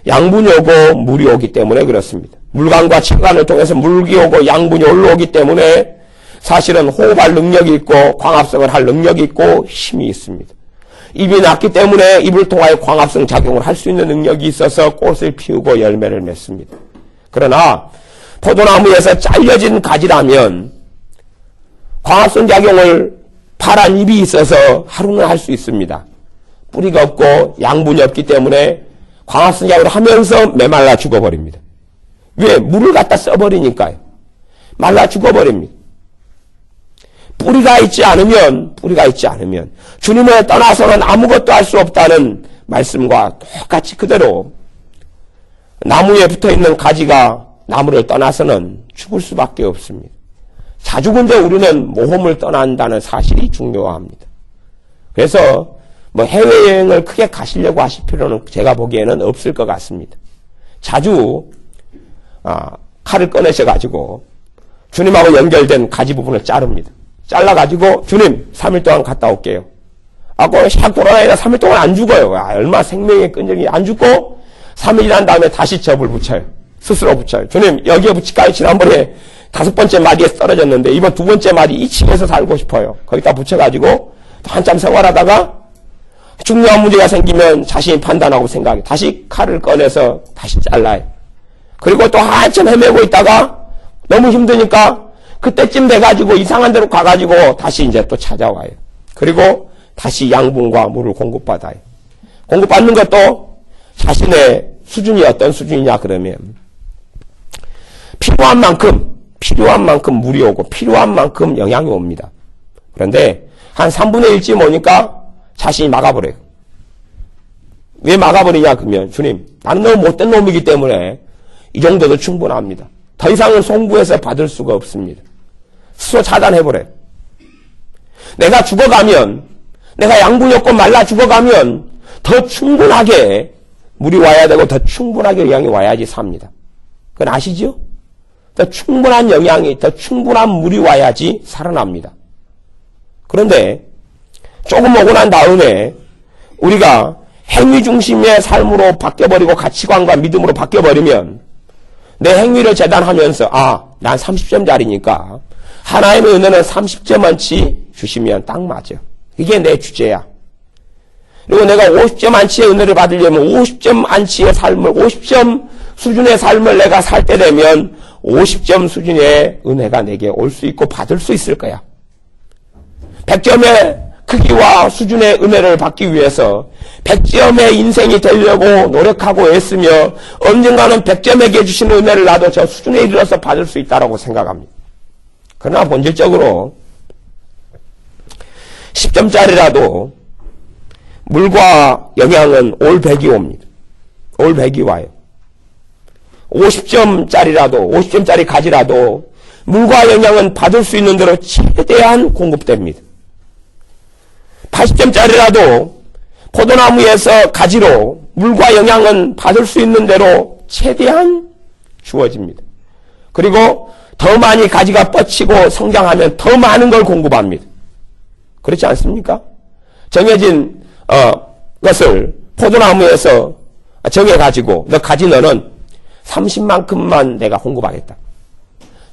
양분이 오고 물이 오기 때문에 그렇습니다. 물광과 칠간을 통해서 물기 오고 양분이 올라오기 때문에 사실은 호흡할 능력이 있고 광합성을 할 능력이 있고 힘이 있습니다. 잎이 났기 때문에 잎을 통하여 광합성 작용을 할 수 있는 능력이 있어서 꽃을 피우고 열매를 맺습니다. 그러나 포도나무에서 잘려진 가지라면 광합성 작용을 파란 잎이 있어서 하루는 할 수 있습니다. 뿌리가 없고 양분이 없기 때문에 광합성 작용을 하면서 메말라 죽어버립니다. 왜? 물을 갖다 써버리니까요. 말라 죽어버립니다. 뿌리가 있지 않으면 주님을 떠나서는 아무것도 할 수 없다는 말씀과 똑같이 그대로 나무에 붙어있는 가지가 나무를 떠나서는 죽을 수밖에 없습니다. 자주 근데 우리는 모험을 떠난다는 사실이 중요합니다. 그래서 뭐 해외여행을 크게 가시려고 하실 필요는 제가 보기에는 없을 것 같습니다. 자주 칼을 꺼내셔가지고 주님하고 연결된 가지 부분을 자릅니다. 잘라가지고 주님 3일 동안 갔다 올게요. 그거 샥 돌아다니다 3일 동안 안 죽어요. 얼마 생명의 끈적이 안 죽고 3일 난 다음에 다시 접을 붙여요. 스스로 붙여요. 주님 여기에 붙일까요? 지난번에 5번째 마디에 떨어졌는데 이번 2번째 마디 2층에서 살고 싶어요. 거기다 붙여가지고 한참 생활하다가 중요한 문제가 생기면 자신이 판단하고 생각해 다시 칼을 꺼내서 다시 잘라요. 그리고 또 한참 헤매고 있다가 너무 힘드니까 그때쯤 돼가지고 이상한 데로 가가지고 다시 이제 또 찾아와요. 그리고 다시 양분과 물을 공급받아요. 공급받는 것도 자신의 수준이 어떤 수준이냐 그러면 필요한 만큼 물이 오고 필요한 만큼 영양이 옵니다. 그런데 한 3분의 1쯤 오니까 자신이 막아버려요. 왜 막아버리냐 그러면 주님 나는 너무 못된 놈이기 때문에 이 정도도 충분합니다. 더 이상은 송구해서 받을 수가 없습니다. 스스로 차단해버려요. 내가 죽어가면 내가 양분이 없고 말라 죽어가면 더 충분하게 물이 와야 되고 더 충분하게 영양이 와야지 삽니다. 그건 아시죠? 더 충분한 영양이, 더 충분한 물이 와야지 살아납니다. 그런데 조금 오고 난 다음에 우리가 행위 중심의 삶으로 바뀌어버리고 가치관과 믿음으로 바뀌어버리면 내 행위를 재단하면서 난 30점짜리니까 하나님의 은혜는 30점만치 주시면 딱 맞아. 이게 내 주제야. 그리고 내가 50점 안치의 은혜를 받으려면 50점 안치의 삶을 50점 수준의 삶을 내가 살 때 되면 50점 수준의 은혜가 내게 올 수 있고 받을 수 있을 거야. 100점의 크기와 수준의 은혜를 받기 위해서 100점의 인생이 되려고 노력하고 애쓰며 언젠가는 100점에게 주시는 은혜를 나도 저 수준에 이르러서 받을 수 있다고 생각합니다. 그러나 본질적으로 10점짜리라도 물과 영양은 올 100이 옵니다. 올 100이 와요. 50점짜리라도 50점짜리 가지라도 물과 영양은 받을 수 있는 대로 최대한 공급됩니다. 80점짜리라도 포도나무에서 가지로 물과 영양은 받을 수 있는 대로 최대한 주어집니다. 그리고 더 많이 가지가 뻗치고 성장하면 더 많은 걸 공급합니다. 그렇지 않습니까? 정해진 것을 포도나무에서 정해가지고 너 가지 너는 30만큼만 내가 공급하겠다.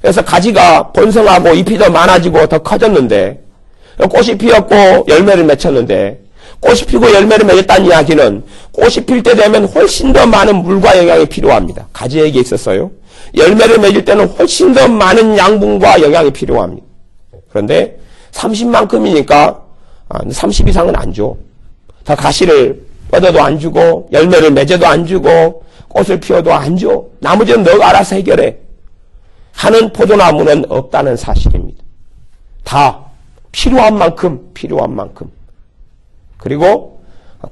그래서 가지가 번성하고 잎이 더 많아지고 더 커졌는데 꽃이 피었고 열매를 맺혔는데 꽃이 피고 열매를 맺었다는 이야기는 꽃이 필 때 되면 훨씬 더 많은 물과 영양이 필요합니다. 가지에게 있었어요. 열매를 맺을 때는 훨씬 더 많은 양분과 영양이 필요합니다. 그런데 30만큼이니까 30 이상은 안 줘. 더 가시를 뻗어도 안 주고 열매를 맺어도 안 주고 꽃을 피워도 안 줘. 나머지는 너가 알아서 해결해. 하는 포도나무는 없다는 사실입니다. 다 필요한 만큼 그리고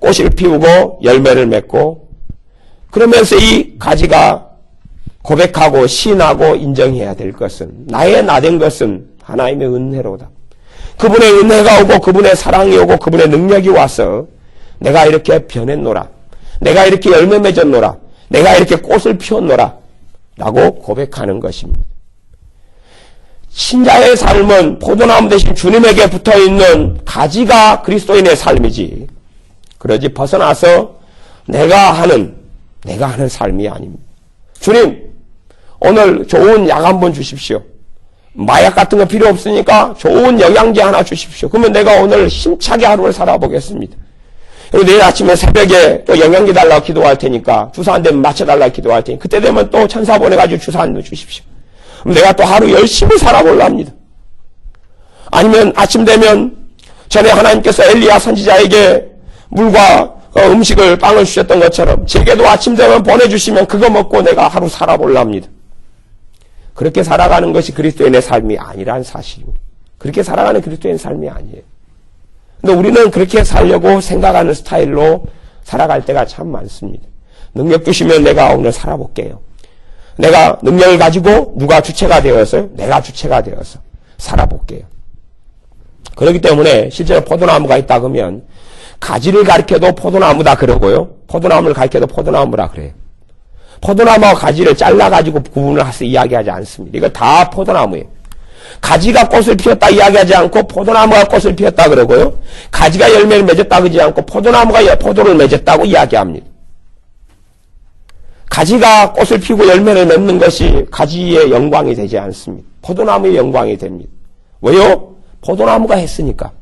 꽃을 피우고 열매를 맺고 그러면서 이 가지가 고백하고 시인하고 인정해야 될 것은 나의 나된 것은 하나님의 은혜로다. 그분의 은혜가 오고 그분의 사랑이 오고 그분의 능력이 와서 내가 이렇게 변했노라. 내가 이렇게 열매 맺었노라. 내가 이렇게 꽃을 피웠노라. 라고 고백하는 것입니다. 신자의 삶은 포도나무 대신 주님에게 붙어있는 가지가 그리스도인의 삶이지. 그러지 벗어나서 내가 하는 삶이 아닙니다. 주님, 오늘 좋은 약 한번 주십시오. 마약 같은 거 필요 없으니까 좋은 영양제 하나 주십시오. 그러면 내가 오늘 힘차게 하루를 살아보겠습니다. 그리고 내일 아침에 새벽에 또 영양제 달라고 기도할 테니까 주사 한 대 맞춰달라고 기도할 테니까 그때 되면 또 천사 보내가지고 주사 한 대 주십시오. 그럼 내가 또 하루 열심히 살아보려 합니다. 아니면 아침 되면 전에 하나님께서 엘리야 선지자에게 물과 음식을 빵을 주셨던 것처럼 제게도 아침 되면 보내주시면 그거 먹고 내가 하루 살아보려 합니다. 그렇게 살아가는 것이 그리스도인의 삶이 아니라는 사실입니다. 그렇게 살아가는 그리스도인의 삶이 아니에요. 근데 우리는 그렇게 살려고 생각하는 스타일로 살아갈 때가 참 많습니다. 능력 주시면 내가 오늘 살아볼게요. 내가 능력을 가지고 누가 주체가 되어서 내가 주체가 되어서 살아볼게요. 그렇기 때문에 실제로 포도나무가 있다 그러면 가지를 가리켜도 포도나무다 그러고요. 포도나무를 가리켜도 포도나무라 그래요. 포도나무와 가지를 잘라가지고 구분을 해서 이야기하지 않습니다. 이거 다 포도나무예요. 가지가 꽃을 피웠다 이야기하지 않고 포도나무가 꽃을 피웠다 그러고요. 가지가 열매를 맺었다 그러지 않고 포도나무가 포도를 맺었다고 이야기합니다. 가지가 꽃을 피우고 열매를 맺는 것이 가지의 영광이 되지 않습니다. 포도나무의 영광이 됩니다. 왜요? 포도나무가 했으니까.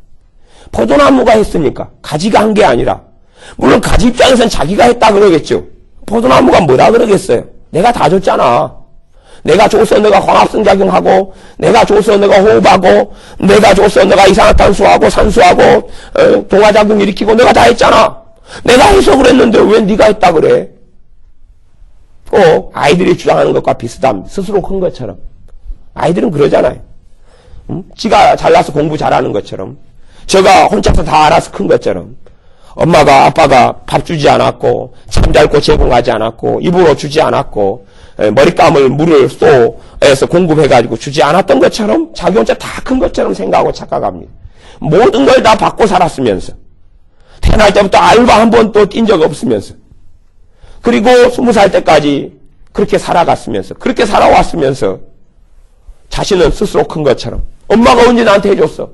가지가 한 게 아니라 물론 가지 입장에서는 자기가 했다 그러겠죠. 포도나무가 뭐라 그러겠어요? 내가 다 줬잖아. 내가 줘서 내가 광합성 작용하고 내가 줘서 내가 호흡하고 내가 줘서 내가 이산화탄소하고 산소하고 동화작용 일으키고 내가 다 했잖아. 내가 해서 그랬는데 왜 네가 했다 그래? 아이들이 주장하는 것과 비슷합니다. 스스로 큰 것처럼. 아이들은 그러잖아요. 지가 잘나서 공부 잘하는 것처럼 저가 혼자서 다 알아서 큰 것처럼 엄마가 아빠가 밥 주지 않았고 잠잘고 제공하지 않았고 입으로 주지 않았고 머리감을 물을 쏘에서 공급해가지고 주지 않았던 것처럼 자기 혼자 다 큰 것처럼 생각하고 착각합니다. 모든 걸 다 받고 살았으면서 태어날 때부터 알바 한 번도 뛴 적 없으면서 그리고 20살 때까지 그렇게 살아갔으면서, 그렇게 살아왔으면서 자신은 스스로 큰 것처럼 엄마가 언제 나한테 해줬어?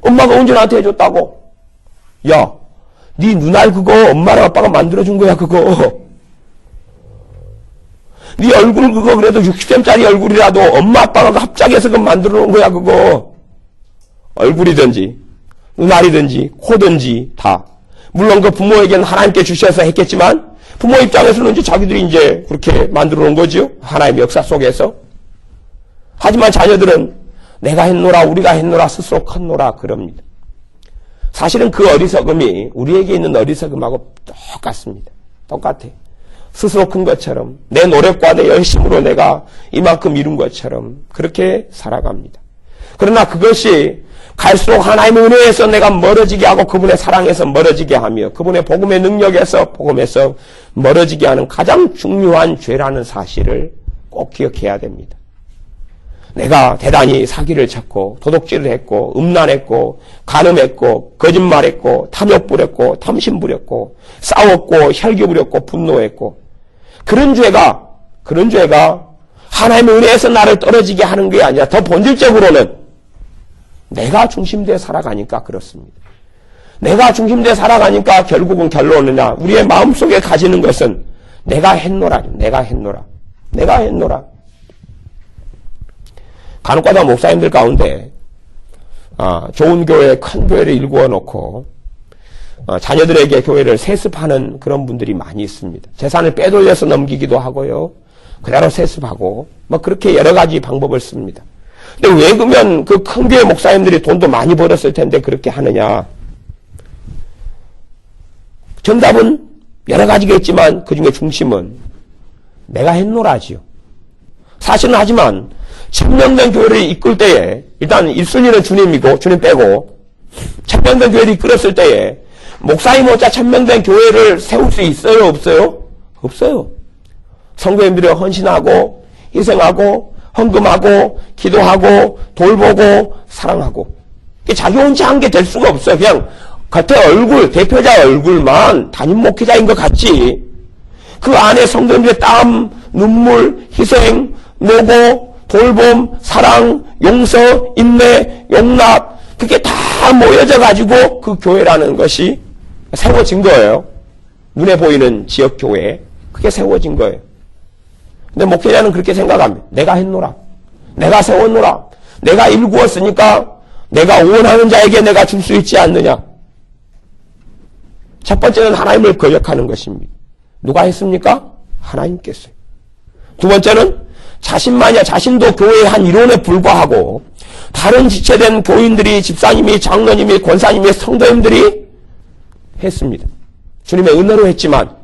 엄마가 언제 나한테 해줬다고? 야, 네 눈알 그거 엄마랑 아빠가 만들어준 거야 그거. 네 얼굴 그거 그래도 60cm짜리 얼굴이라도 엄마 아빠가 합작해서 그거 만들어 놓은 거야 그거. 얼굴이든지 눈알이든지 코든지 다. 물론 그 부모에게는 하나님께 주셔서 했겠지만 부모 입장에서는 이제 자기들이 이제 그렇게 만들어 놓은 거죠. 하나님의 역사 속에서. 하지만 자녀들은 내가 했노라 우리가 했노라 스스로 컸노라 그럽니다. 사실은 그 어리석음이 우리에게 있는 어리석음하고 똑같습니다. 똑같아요. 스스로 큰 것처럼 내 노력과 내 열심으로 내가 이만큼 이룬 것처럼 그렇게 살아갑니다. 그러나 그것이 갈수록 하나님의 은혜에서 내가 멀어지게 하고 그분의 사랑에서 멀어지게 하며 그분의 복음의 능력에서 복음에서 멀어지게 하는 가장 중요한 죄라는 사실을 꼭 기억해야 됩니다. 내가 대단히 사기를 쳤고 도둑질을 했고 음란했고 간음했고 거짓말했고 탐욕 부렸고 탐심 부렸고 싸웠고 혈기 부렸고 분노했고 그런 죄가 하나님의 은혜에서 나를 떨어지게 하는 게 아니라 더 본질적으로는 내가 중심되어 살아가니까 그렇습니다. 내가 간주되어 살아가니까 결국은 결론이냐 우리의 마음속에 가지는 것은 내가 했노라. 간혹가다 목사님들 가운데 좋은 교회, 큰 교회를 일구어 놓고 자녀들에게 교회를 세습하는 그런 분들이 많이 있습니다. 재산을 빼돌려서 넘기기도 하고요. 그대로 세습하고 뭐 그렇게 여러 가지 방법을 씁니다. 근데 왜 그러면 그 큰 교회 목사님들이 돈도 많이 벌었을 텐데 그렇게 하느냐? 정답은 여러 가지가 있지만 그중에 중심은 내가 했노라지요. 사실은 하지만 천명된 교회를 이끌 때에 일단 1순위는 주님이고 주님 빼고 천명된 교회를 이끌었을 때에 목사님 못자 천명된 교회를 세울 수 있어요? 없어요? 없어요. 성도님들이 헌신하고 희생하고 헌금하고 기도하고 돌보고 사랑하고 자기 혼자 한 게 될 수가 없어요. 그냥 겉에 얼굴, 대표자 얼굴만 담임 목회자인 것 같지 그 안에 성도님들의 땀, 눈물, 희생, 노고, 돌봄, 사랑, 용서, 인내, 용납 그게 다 모여져 가지고 그 교회라는 것이 세워진 거예요. 눈에 보이는 지역교회 그게 세워진 거예요. 근데 목회자는 그렇게 생각합니다. 내가 했노라. 내가 세웠노라. 내가 일구었으니까 내가 원하는 자에게 내가 줄 수 있지 않느냐. 첫 번째는 하나님을 거역하는 것입니다. 누가 했습니까? 하나님께서요. 두 번째는 자신도 교회의 한 일원에 불과하고 다른 지체된 교인들이 집사님이 장로님이 권사님이 성도님들이 했습니다. 주님의 은혜로 했지만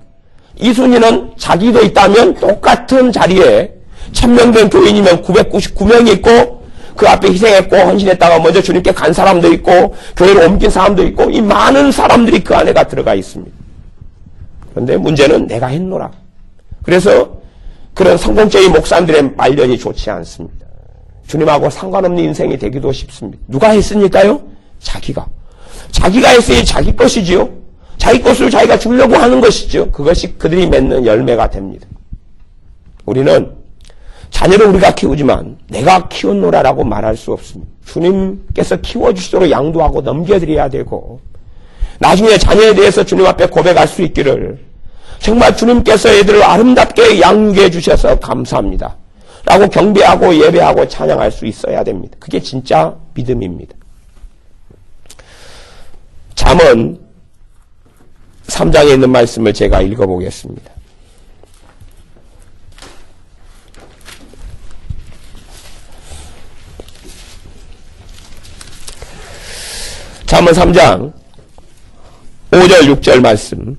이순위는 자기도 있다면 똑같은 자리에 1000명 된 교인이면 999명이 있고 그 앞에 희생했고 헌신했다가 먼저 주님께 간 사람도 있고 교회를 옮긴 사람도 있고 이 많은 사람들이 그 안에가 들어가 있습니다. 그런데 문제는 내가 했노라. 그래서 그런 성공적인 목사님들의 말년이 좋지 않습니다. 주님하고 상관없는 인생이 되기도 쉽습니다. 누가 했으니까요? 자기가 했으니 자기 것이지요. 자기 것을 자기가 주려고 하는 것이죠. 그것이 그들이 맺는 열매가 됩니다. 우리는 자녀를 우리가 키우지만 내가 키웠노라라고 말할 수 없습니다. 주님께서 키워주시도록 양도하고 넘겨드려야 되고 나중에 자녀에 대해서 주님 앞에 고백할 수 있기를 정말 주님께서 애들을 아름답게 양육해 주셔서 감사합니다. 라고 경배하고 예배하고 찬양할 수 있어야 됩니다. 그게 진짜 믿음입니다. 잠언 3장에 있는 말씀을 제가 읽어보겠습니다. 잠언 3장 5절 6절 말씀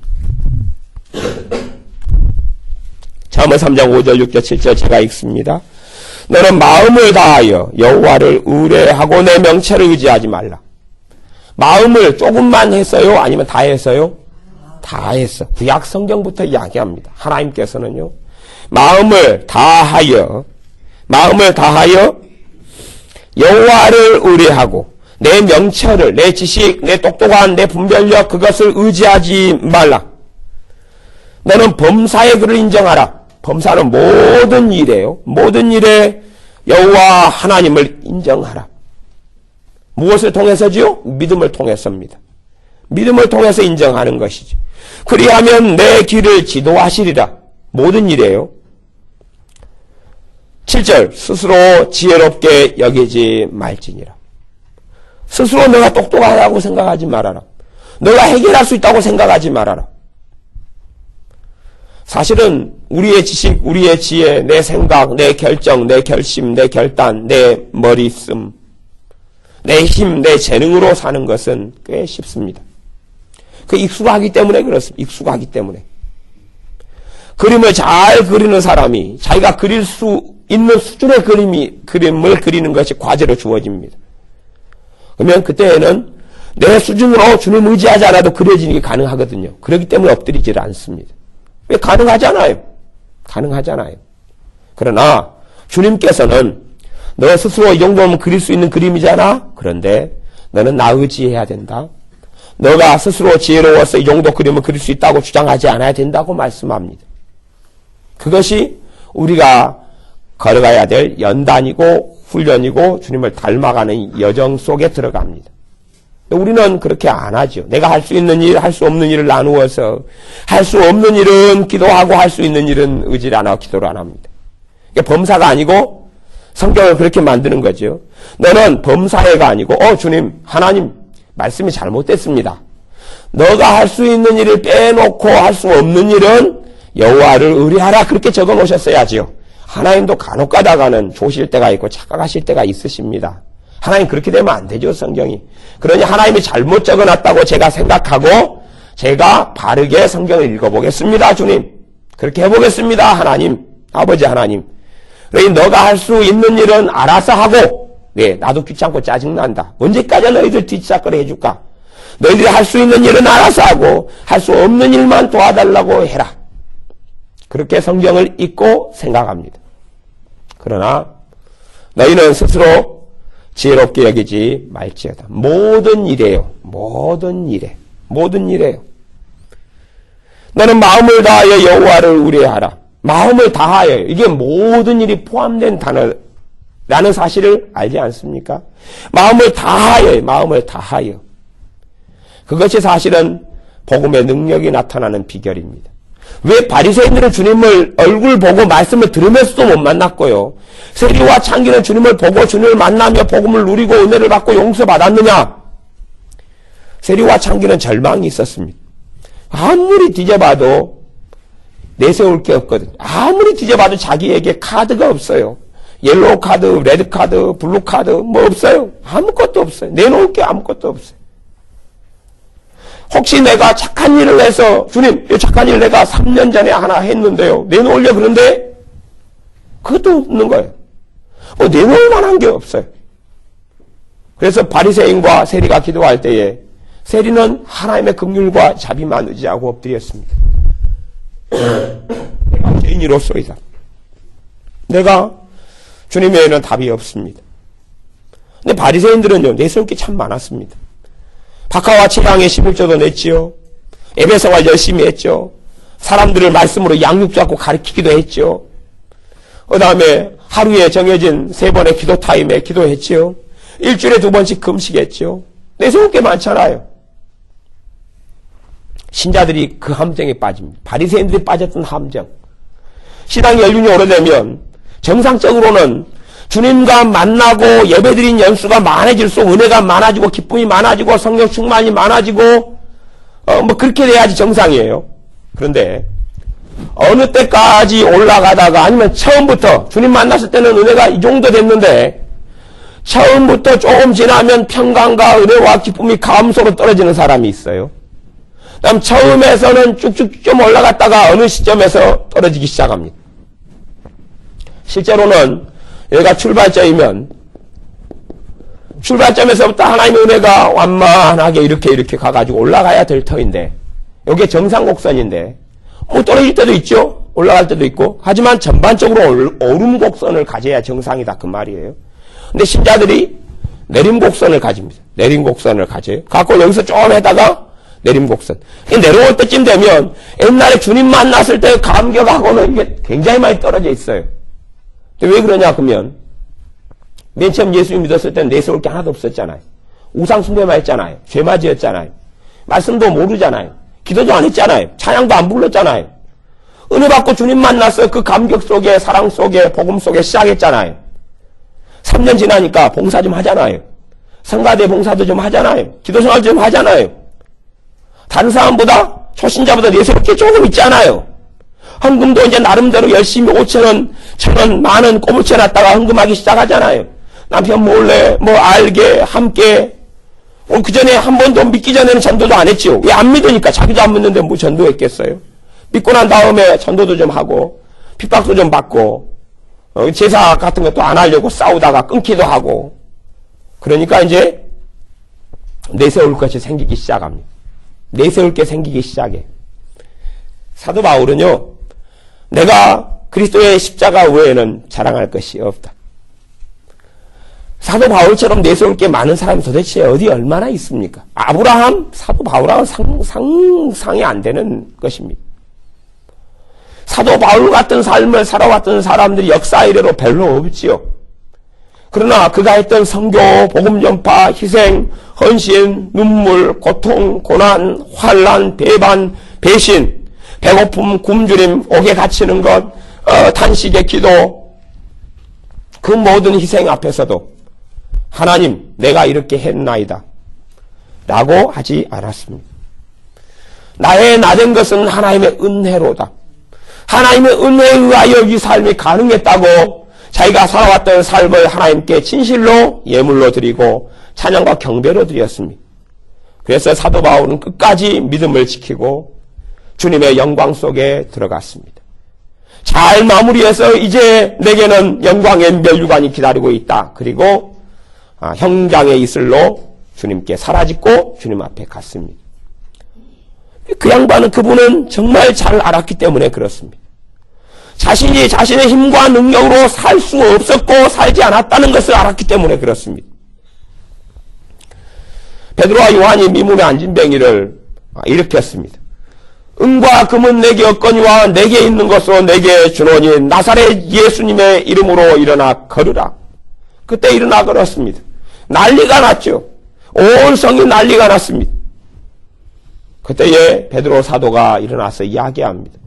잠언 3장 5절 6절 7절 제가 읽습니다. 너는 마음을 다하여 여호와를 의뢰하고 내 명체를 의지하지 말라. 마음을 조금만 했어요? 아니면 다 했어요? 다 했어. 구약 성경부터 이야기합니다. 하나님께서는요. 마음을 다하여 여호와를 의뢰하고 내 명철을, 내 지식, 내 똑똑한, 내 분별력 그것을 의지하지 말라. 너는 범사의 그를 인정하라. 범사는 모든 일이에요. 모든 일에 여호와 하나님을 인정하라. 무엇을 통해서지요? 믿음을 통해서입니다. 믿음을 통해서 인정하는 것이죠. 그리하면 내 길을 지도하시리라. 모든 일이에요. 7절 스스로 지혜롭게 여기지 말지니라. 스스로 내가 똑똑하다고 생각하지 말아라. 너가 해결할 수 있다고 생각하지 말아라. 사실은 우리의 지식, 우리의 지혜, 내 생각, 내 결정, 내 결심, 내 결단, 내 머리씀, 내 힘, 내 재능으로 사는 것은 꽤 쉽습니다. 그 익숙하기 때문에 그렇습니다. 익숙하기 때문에. 그림을 잘 그리는 사람이 자기가 그릴 수 있는 수준의 그림을 그리는 것이 과제로 주어집니다. 그러면 그때에는 내 수준으로 주님 의지하지 않아도 그려지는 게 가능하거든요. 그렇기 때문에 엎드리질 않습니다. 왜? 가능하잖아요. 가능하잖아요. 그러나 주님께서는 너 스스로 이 정도면 그릴 수 있는 그림이잖아. 그런데 너는 나 의지해야 된다. 너가 스스로 지혜로워서 이 정도 그림을 그릴 수 있다고 주장하지 않아야 된다고 말씀합니다. 그것이 우리가 걸어가야 될 연단이고 훈련이고 주님을 닮아가는 여정 속에 들어갑니다. 우리는 그렇게 안 하죠. 내가 할 수 있는 일, 할 수 없는 일을 나누어서 할 수 없는 일은 기도하고 할 수 있는 일은 의지를 안 하고 기도를 안 합니다. 그러니까 범사가 아니고 성경을 그렇게 만드는 거죠. 너는 범사회가 아니고 주님, 하나님 말씀이 잘못됐습니다. 너가 할 수 있는 일을 빼놓고 할 수 없는 일은 여호와를 의뢰하라 그렇게 적어 놓으셨어야지요. 하나님도 간혹 가다가는 조실 때가 있고 착각하실 때가 있으십니다. 하나님 그렇게 되면 안 되죠, 성경이. 그러니 하나님이 잘못 적어놨다고 제가 생각하고 제가 바르게 성경을 읽어보겠습니다, 주님. 그렇게 해보겠습니다, 하나님. 아버지 하나님. 그러니 너가 할 수 있는 일은 알아서 하고 나도 귀찮고 짜증난다. 언제까지 너희들 뒷사건을 해줄까? 너희들이 할 수 있는 일은 알아서 하고 할 수 없는 일만 도와달라고 해라. 그렇게 성경을 읽고 생각합니다. 그러나 너희는 스스로 지혜롭게 여기지 말지어다. 모든 일이에요. 모든 일에. 모든 일이에요. 너는 마음을 다하여 여호와를 의뢰하라. 마음을 다하여. 이게 모든 일이 포함된 단어라는 사실을 알지 않습니까? 마음을 다하여. 마음을 다하여. 그것이 사실은 복음의 능력이 나타나는 비결입니다. 왜 바리새인들은 주님을 얼굴 보고 말씀을 들으면서도 못 만났고요. 세리와 창기는 주님을 보고 주님을 만나며 복음을 누리고 은혜를 받고 용서받았느냐? 세리와 창기는 절망이 있었습니다. 아무리 뒤져봐도 내세울 게 없거든요. 아무리 뒤져봐도 자기에게 카드가 없어요. 옐로우 카드, 레드 카드, 블루 카드 뭐 없어요. 아무것도 없어요. 내놓을 게 아무것도 없어요. 혹시 내가 착한 일을 해서 주님 이 착한 일 내가 3년 전에 하나 했는데요. 내놓으려 그런데 그것도 없는 거예요. 내놓을 만한 게 없어요. 그래서 바리새인과 세리가 기도할 때에 세리는 하나님의 긍휼과 자비만 의지하고 엎드렸습니다. 내가 죄인으로서이다. 내가 주님 외에는 답이 없습니다. 근데 바리새인들은요 내세울 게 참 많았습니다. 박하와 최강의 11조도 냈지요. 예배생활 열심히 했죠. 사람들을 말씀으로 양육 잡고 가르치기도 했죠. 그 다음에 하루에 정해진 3번의 기도 타임에 기도했지요. 일주일에 2번씩 금식했죠. 내세울 게 많잖아요. 신자들이 그 함정에 빠집니다. 바리새인들이 빠졌던 함정. 신앙 연륜이 오래되면 정상적으로는 주님과 만나고 예배드린 연수가 많아질수록 은혜가 많아지고 기쁨이 많아지고 성령 충만이 많아지고 그렇게 돼야지 정상이에요. 그런데 어느 때까지 올라가다가 아니면 처음부터 주님 만났을 때는 은혜가 이 정도 됐는데 처음부터 조금 지나면 평강과 은혜와 기쁨이 감소로 떨어지는 사람이 있어요. 그다음 처음에서는 쭉쭉 좀 올라갔다가 어느 시점에서 떨어지기 시작합니다. 실제로는 여기가 출발점이면 출발점에서부터 하나님의 은혜가 완만하게 이렇게 가가지고 올라가야 될 터인데 이게 정상 곡선인데 떨어질 때도 있죠. 올라갈 때도 있고 하지만 전반적으로 오름 곡선을 가져야 정상이다 그 말이에요. 근데 신자들이 내림 곡선을 가집니다. 내림 곡선을 가져요. 갖고 여기서 좀 하다가 내림곡선. 내려올 때쯤 되면 옛날에 주님 만났을 때 감격하고는 이게 굉장히 많이 떨어져 있어요. 근데 왜 그러냐 그러면 맨 처음 예수님 믿었을 때는 내세울 게 하나도 없었잖아요. 우상 숭배만 했잖아요. 죄맞이였잖아요. 말씀도 모르잖아요. 기도도 안 했잖아요. 찬양도 안 불렀잖아요. 은혜 받고 주님 만나서 그 감격 속에 사랑 속에 복음 속에 시작했잖아요. 3년 지나니까 봉사 좀 하잖아요. 성가대 봉사도 좀 하잖아요. 기도생활 좀 하잖아요. 다른 사람보다 초신자보다 내세울 게 조금 있잖아요. 헌금도 이제 나름대로 열심히 5,000원, 1,000원, 만원 꼬부쳐놨다가 헌금하기 시작하잖아요. 남편 몰래 뭐 알게 함께 그 전에 한 번도 믿기 전에는 전도도 안 했죠. 왜 안 믿으니까 자기도 안 믿는데 뭐 전도했겠어요. 믿고 난 다음에 전도도 좀 하고 핍박도 좀 받고 제사 같은 것도 안 하려고 싸우다가 끊기도 하고 그러니까 이제 내세울 것이 생기기 시작합니다. 내세울 게 생기기 시작해. 사도 바울은요. 내가 그리스도의 십자가 외에는 자랑할 것이 없다. 사도 바울처럼 내세울 게 많은 사람이 도대체 어디 얼마나 있습니까? 아브라함, 사도 바울하고 상상이 안 되는 것입니다. 사도 바울 같은 삶을 살아왔던 사람들이 역사 이래로 별로 없지요. 그러나 그가 했던 선교, 복음 전파, 희생, 헌신, 눈물, 고통, 고난, 환난, 배반, 배신, 배고픔, 굶주림, 옥에 갇히는 것, 탄식의 기도, 그 모든 희생 앞에서도 하나님, 내가 이렇게 했나이다 라고 하지 않았습니다. 나의 나된 것은 하나님의 은혜로다. 하나님의 은혜에 의하여 이 삶이 가능했다고 자기가 살아왔던 삶을 하나님께 진실로 예물로 드리고 찬양과 경배로 드렸습니다. 그래서 사도 바울은 끝까지 믿음을 지키고 주님의 영광 속에 들어갔습니다. 잘 마무리해서 이제 내게는 영광의 멸류관이 기다리고 있다. 그리고 형장의 이슬로 주님께 사라지고 주님 앞에 갔습니다. 그 양반은 그분은 정말 잘 알았기 때문에 그렇습니다. 자신이 자신의 힘과 능력으로 살 수 없었고 살지 않았다는 것을 알았기 때문에 그렇습니다. 베드로와 요한이 미문에 앉은 병이를 일으켰습니다. 은과 금은 내게 없거니와 내게 있는 것으로 내게 주노니 나사렛 예수님의 이름으로 일어나 걸으라. 그때 일어나 걸었습니다. 난리가 났죠. 온 성이 난리가 났습니다. 그때에 베드로 사도가 일어나서 이야기합니다.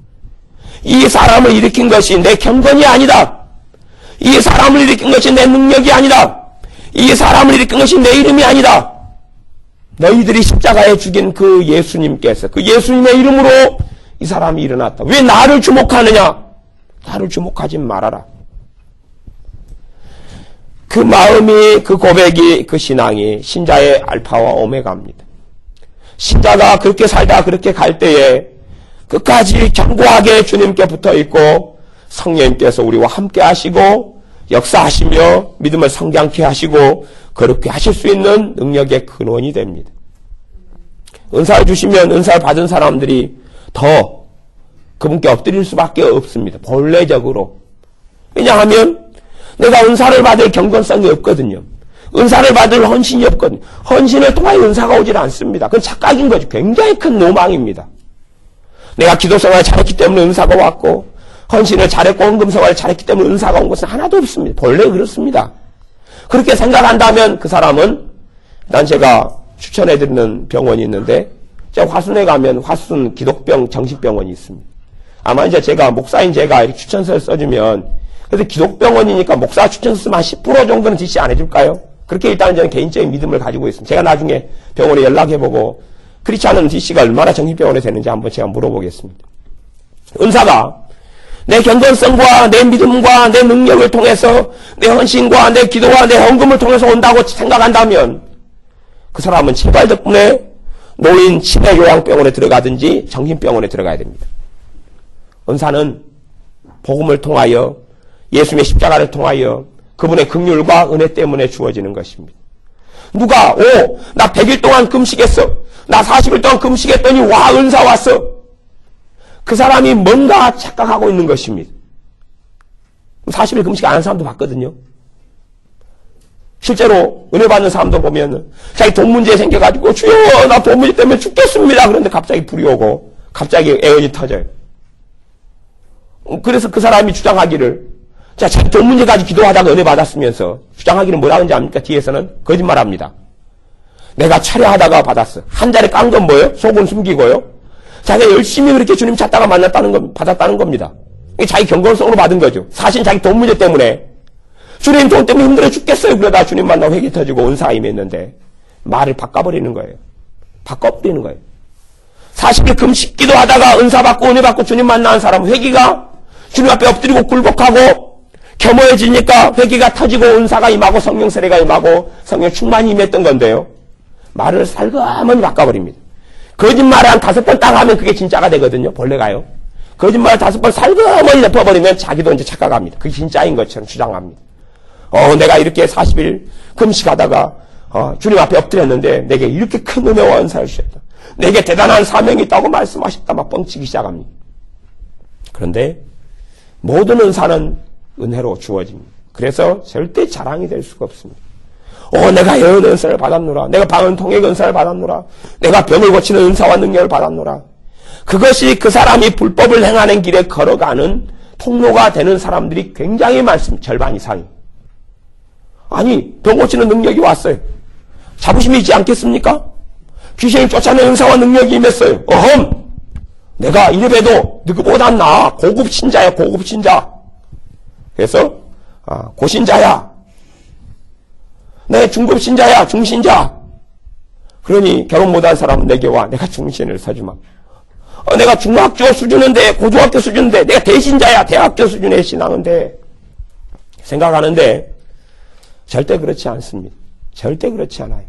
이 사람을 일으킨 것이 내 경건이 아니다. 이 사람을 일으킨 것이 내 능력이 아니다. 이 사람을 일으킨 것이 내 이름이 아니다. 너희들이 십자가에 죽인 그 예수님께서 그 예수님의 이름으로 이 사람이 일어났다. 왜 나를 주목하느냐? 나를 주목하지 말아라. 그 마음이, 그 고백이, 그 신앙이 신자의 알파와 오메가입니다. 신자가 그렇게 살다 그렇게 갈 때에 끝까지 견고하게 주님께 붙어있고 성령님께서 우리와 함께 하시고 역사하시며 믿음을 성장케 하시고 그렇게 하실 수 있는 능력의 근원이 됩니다. 은사를 주시면 은사를 받은 사람들이 더 그분께 엎드릴 수밖에 없습니다. 본래적으로. 왜냐하면 내가 은사를 받을 경건성이 없거든요. 은사를 받을 헌신이 없거든요. 헌신을 통하여 은사가 오질 않습니다. 그건 착각인 거죠. 굉장히 큰 노망입니다. 내가 기도생활을 잘했기 때문에 은사가 왔고 헌신을 잘했고 헌금생활을 잘했기 때문에 은사가 온 것은 하나도 없습니다. 본래 그렇습니다. 그렇게 생각한다면 그 사람은 일단 제가 추천해드리는 병원이 있는데 제가 화순에 가면 화순 기독병 정신병원이 있습니다. 아마 이제 제가 목사인 제가 이렇게 추천서를 써주면 그래서 기독병원이니까 목사 추천서 쓰면 한 10% 정도는 지시 안 해줄까요? 그렇게 일단은 저는 개인적인 믿음을 가지고 있습니다. 제가 나중에 병원에 연락해보고 그렇지 않은 DC가 얼마나 정신병원에 되는지 한번 제가 물어보겠습니다. 은사가 내 경건성과 내 믿음과 내 능력을 통해서 내 헌신과 내 기도와 내 헌금을 통해서 온다고 생각한다면 그 사람은 제발 덕분에 노인 치매 요양병원에 들어가든지 정신병원에 들어가야 됩니다. 은사는 복음을 통하여 예수님의 십자가를 통하여 그분의 긍휼과 은혜 때문에 주어지는 것입니다. 누가 나 100일 동안 금식했어. 나 40일 동안 금식했더니 와 은사 왔어. 그 사람이 뭔가 착각하고 있는 것입니다. 40일 금식 안 한 사람도 봤거든요. 실제로 은혜 받는 사람도 보면 자기 돈 문제 생겨가지고 주여 나 돈 문제 때문에 죽겠습니다. 그런데 갑자기 불이 오고 갑자기 애언이 터져요. 그래서 그 사람이 주장하기를 자, 자기 돈 문제 가지고 기도하다가 은혜 받았으면서 주장하기를 뭐라 하는지 압니까? 뒤에서는 거짓말합니다. 내가 차려하다가 받았어. 한 자리 깐 건 뭐예요? 속은 숨기고요. 자기가 열심히 그렇게 주님 찾다가 받았다는 겁니다. 이게 자기 경건성으로 받은 거죠. 사실 자기 돈 문제 때문에 주님 돈 때문에 힘들어 죽겠어요. 그러다 주님 만나고 회개 터지고 은사 임했는데 말을 바꿔버리는 거예요. 바꿔버리는 거예요. 사실 금식 기도하다가 은사 받고 은혜 받고 주님 만나는 사람은 회개가 주님 앞에 엎드리고 굴복하고 겸허해지니까 회개가 터지고 은사가 임하고 성령 세례가 임하고 성령 충만이 임했던 건데요. 말을 살그머니 바꿔버립니다. 거짓말을 한 5번 딱 하면 그게 진짜가 되거든요. 본래가요. 거짓말을 5번 살그머니 덮어버리면 자기도 이제 착각합니다. 그게 진짜인 것처럼 주장합니다. 내가 이렇게 40일 금식하다가 주님 앞에 엎드렸는데 내게 이렇게 큰 은혜와 은사를 주셨다. 내게 대단한 사명이 있다고 말씀하셨다. 막 뻥치기 시작합니다. 그런데 모든 은사는 은혜로 주어집니다. 그래서 절대 자랑이 될 수가 없습니다. 내가 예언 은사를 받았노라. 내가 방언 통역 은사를 받았노라. 내가 병을 고치는 은사와 능력을 받았노라. 그것이 그 사람이 불법을 행하는 길에 걸어가는 통로가 되는 사람들이 굉장히 많습니다. 절반 이상이. 아니, 병 고치는 능력이 왔어요. 자부심이 있지 않겠습니까? 귀신을 쫓아내는 은사와 능력이 임했어요. 내가 이래봬도 누구보다 나아. 고급 신자야, 고급 신자. 그래서 고신자야. 내 중급 신자야, 중신자. 그러니 결혼 못한 사람은 내게 와. 내가 중신을 서주마. 내가 중학교 수준인데, 고등학교 수준인데, 내가 대신자야, 대학교 수준의 신앙인데 생각하는데 절대 그렇지 않습니다. 절대 그렇지 않아요.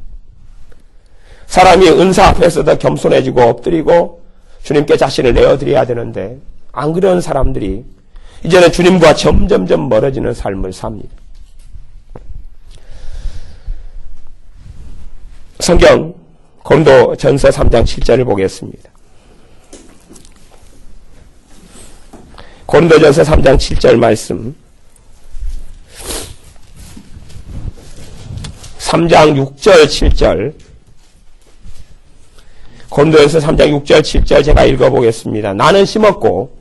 사람이 은사 앞에서 더 겸손해지고 엎드리고 주님께 자신을 내어드려야 되는데 안 그런 사람들이 이제는 주님과 점점점 멀어지는 삶을 삽니다. 성경 고린도전서 3장 7절을 보겠습니다. 고린도전서 3장 7절 말씀. 3장 6절 7절. 고린도전서 3장 6절 7절 제가 읽어보겠습니다. 나는 심었고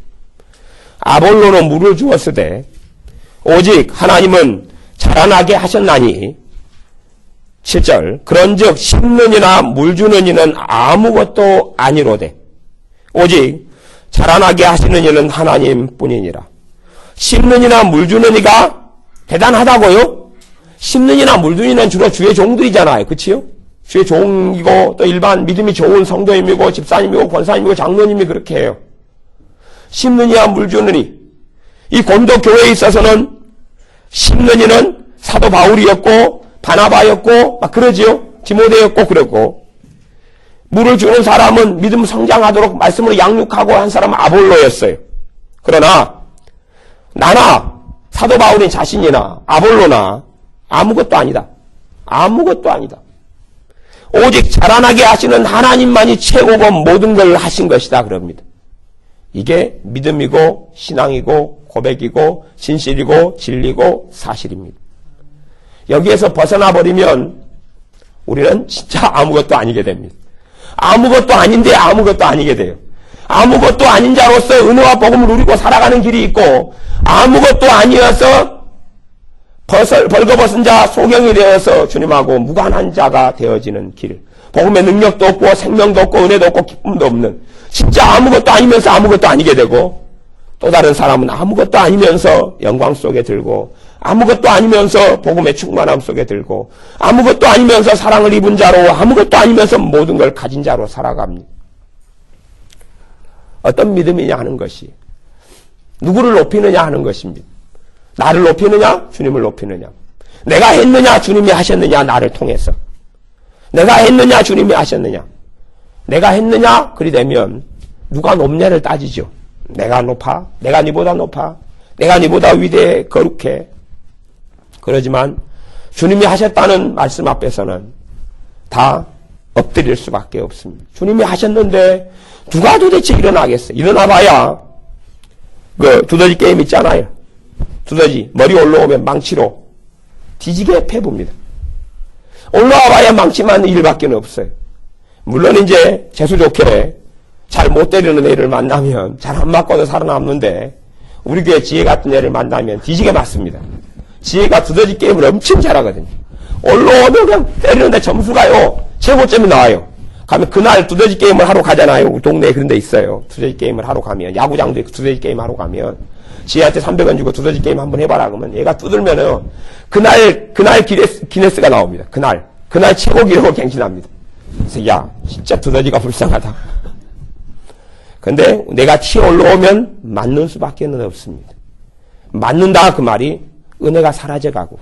아볼로는 물을 주었으되 오직 하나님은 자라나게 하셨나니 7절 그런즉 심는 이나 물 주는 이는 아무것도 아니로되 오직 자라나게 하시는 이는 하나님뿐이니라. 심는 이나 물 주는 이가 대단하다고요? 심는 이나 물 주는 이는 주로 주의 종들이잖아요. 그치요? 주의 종이고 또 일반 믿음이 좋은 성도님이고 집사님이고 권사님이고 장로님이 그렇게 해요. 심는 이와 물 주는 이. 이 고린도 교회에 있어서는 심는 이는 사도 바울이었고 바나바였고 막 그러지요. 디모데였고 그랬고 물을 주는 사람은 믿음 성장하도록 말씀으로 양육하고 한 사람은 아볼로였어요. 그러나 나나 사도 바울인 자신이나 아볼로나 아무것도 아니다. 아무것도 아니다. 오직 자라나게 하시는 하나님만이 최고고 모든 걸 하신 것이다 그럽니다. 이게 믿음이고 신앙이고 고백이고 진실이고 진리고 사실입니다. 여기에서 벗어나 버리면 우리는 진짜 아무것도 아니게 됩니다. 아무것도 아닌데 아무것도 아니게 돼요. 아무것도 아닌 자로서 은혜와 복음을 누리고 살아가는 길이 있고 아무것도 아니어서 벌거벗은 자 소경이 되어서 주님하고 무관한 자가 되어지는 길. 복음의 능력도 없고 생명도 없고 은혜도 없고 기쁨도 없는 진짜 아무것도 아니면서 아무것도 아니게 되고 또 다른 사람은 아무것도 아니면서 영광 속에 들고 아무것도 아니면서 복음의 충만함 속에 들고 아무것도 아니면서 사랑을 입은 자로 아무것도 아니면서 모든 걸 가진 자로 살아갑니다. 어떤 믿음이냐 하는 것이 누구를 높이느냐 하는 것입니다. 나를 높이느냐 주님을 높이느냐 내가 했느냐 주님이 하셨느냐 나를 통해서 내가 했느냐 주님이 하셨느냐 내가 했느냐 그리 되면 누가 높냐를 따지죠. 내가 높아 내가 니보다 높아 내가 니보다 위대해 거룩해 그러지만 주님이 하셨다는 말씀 앞에서는 다 엎드릴 수밖에 없습니다. 주님이 하셨는데 누가 도대체 일어나겠어요? 일어나봐야 그 두더지 게임 있잖아요. 두더지 머리 올라오면 망치로 뒤지게 패봅니다. 올라와 봐야 망치만 일밖에 없어요. 물론 이제 재수 좋게 잘 못 때리는 애를 만나면 잘 안 맞고도 살아남는데 우리 교회 지혜 같은 애를 만나면 뒤지게 맞습니다. 지혜가 두더지 게임을 엄청 잘하거든요. 올라오면 그냥 때리는데 점수가요. 최고점이 나와요. 가면 그날 두더지 게임을 하러 가잖아요. 우리 동네에 그런 데 있어요. 두더지 게임을 하러 가면 야구장도 있고 두더지 게임 하러 가면 지혜한테 300원 주고 두더지 게임 한번 해봐라 그러면 얘가 두들면은 그날 기네스가 나옵니다. 그날 최고 기록을 갱신합니다. 그래서 야 진짜 두더지가 불쌍하다. 근데 내가 튀어 올라오면 맞는 수밖에 없습니다. 맞는다 그 말이 은혜가 사라져가고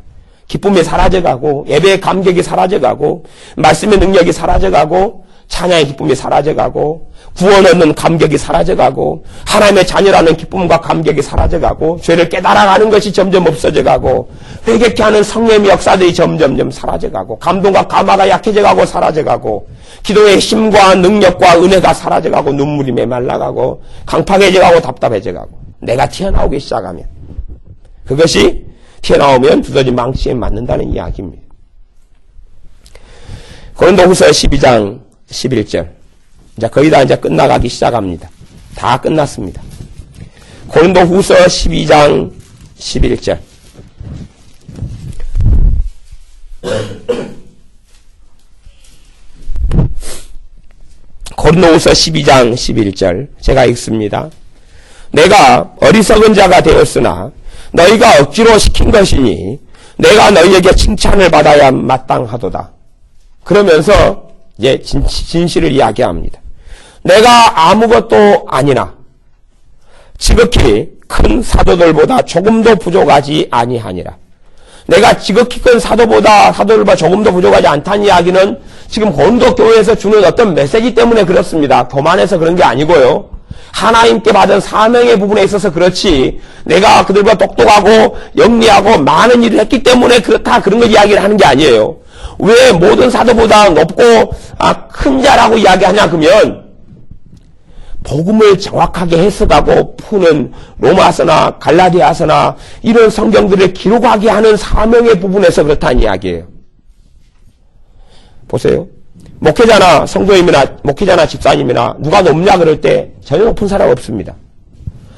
기쁨이 사라져가고 예배의 감격이 사라져가고 말씀의 능력이 사라져가고 찬양의 기쁨이 사라져가고 구원 얻는 감격이 사라져가고 하나님의 자녀라는 기쁨과 감격이 사라져가고 죄를 깨달아가는 것이 점점 없어져가고 회개케 하는 성령의 역사들이 점점점 사라져가고 감동과 감화가 약해져가고 사라져가고 기도의 힘과 능력과 은혜가 사라져가고 눈물이 메말라가고 강팍해져가고 답답해져가고 내가 튀어나오기 시작하면 그것이 튀어나오면 두더지 망치에 맞는다는 이야기입니다. 고린도후서 12장 11절 이제 거의 다 이제 끝나가기 시작합니다. 다 끝났습니다. 고린도후서 12장 11절 고린도후서 12장 11절 제가 읽습니다. 내가 어리석은 자가 되었으나 너희가 억지로 시킨 것이니 내가 너희에게 칭찬을 받아야 마땅하도다. 그러면서 이제 진실을 이야기합니다. 내가 아무것도 아니나 지극히 큰 사도들보다 조금도 부족하지 아니하니라. 내가 지극히 큰 사도들보다 조금도 부족하지 않다는 이야기는 지금 고린도 교회에서 주는 어떤 메시지 때문에 그렇습니다. 교만해서 그런 게 아니고요. 하나님께 받은 사명의 부분에 있어서 그렇지 내가 그들보다 똑똑하고 영리하고 많은 일을 했기 때문에 그렇다 그런 거 이야기를 하는 게 아니에요. 왜 모든 사도보다 높고 큰 자라고 이야기하냐 그러면 복음을 정확하게 해석하고 푸는 로마서나 갈라디아서나 이런 성경들을 기록하게 하는 사명의 부분에서 그렇다는 이야기예요. 보세요. 목회자나 성도님이나 목회자나 집사님이나 누가 높냐 그럴 때 전혀 높은 사람 없습니다.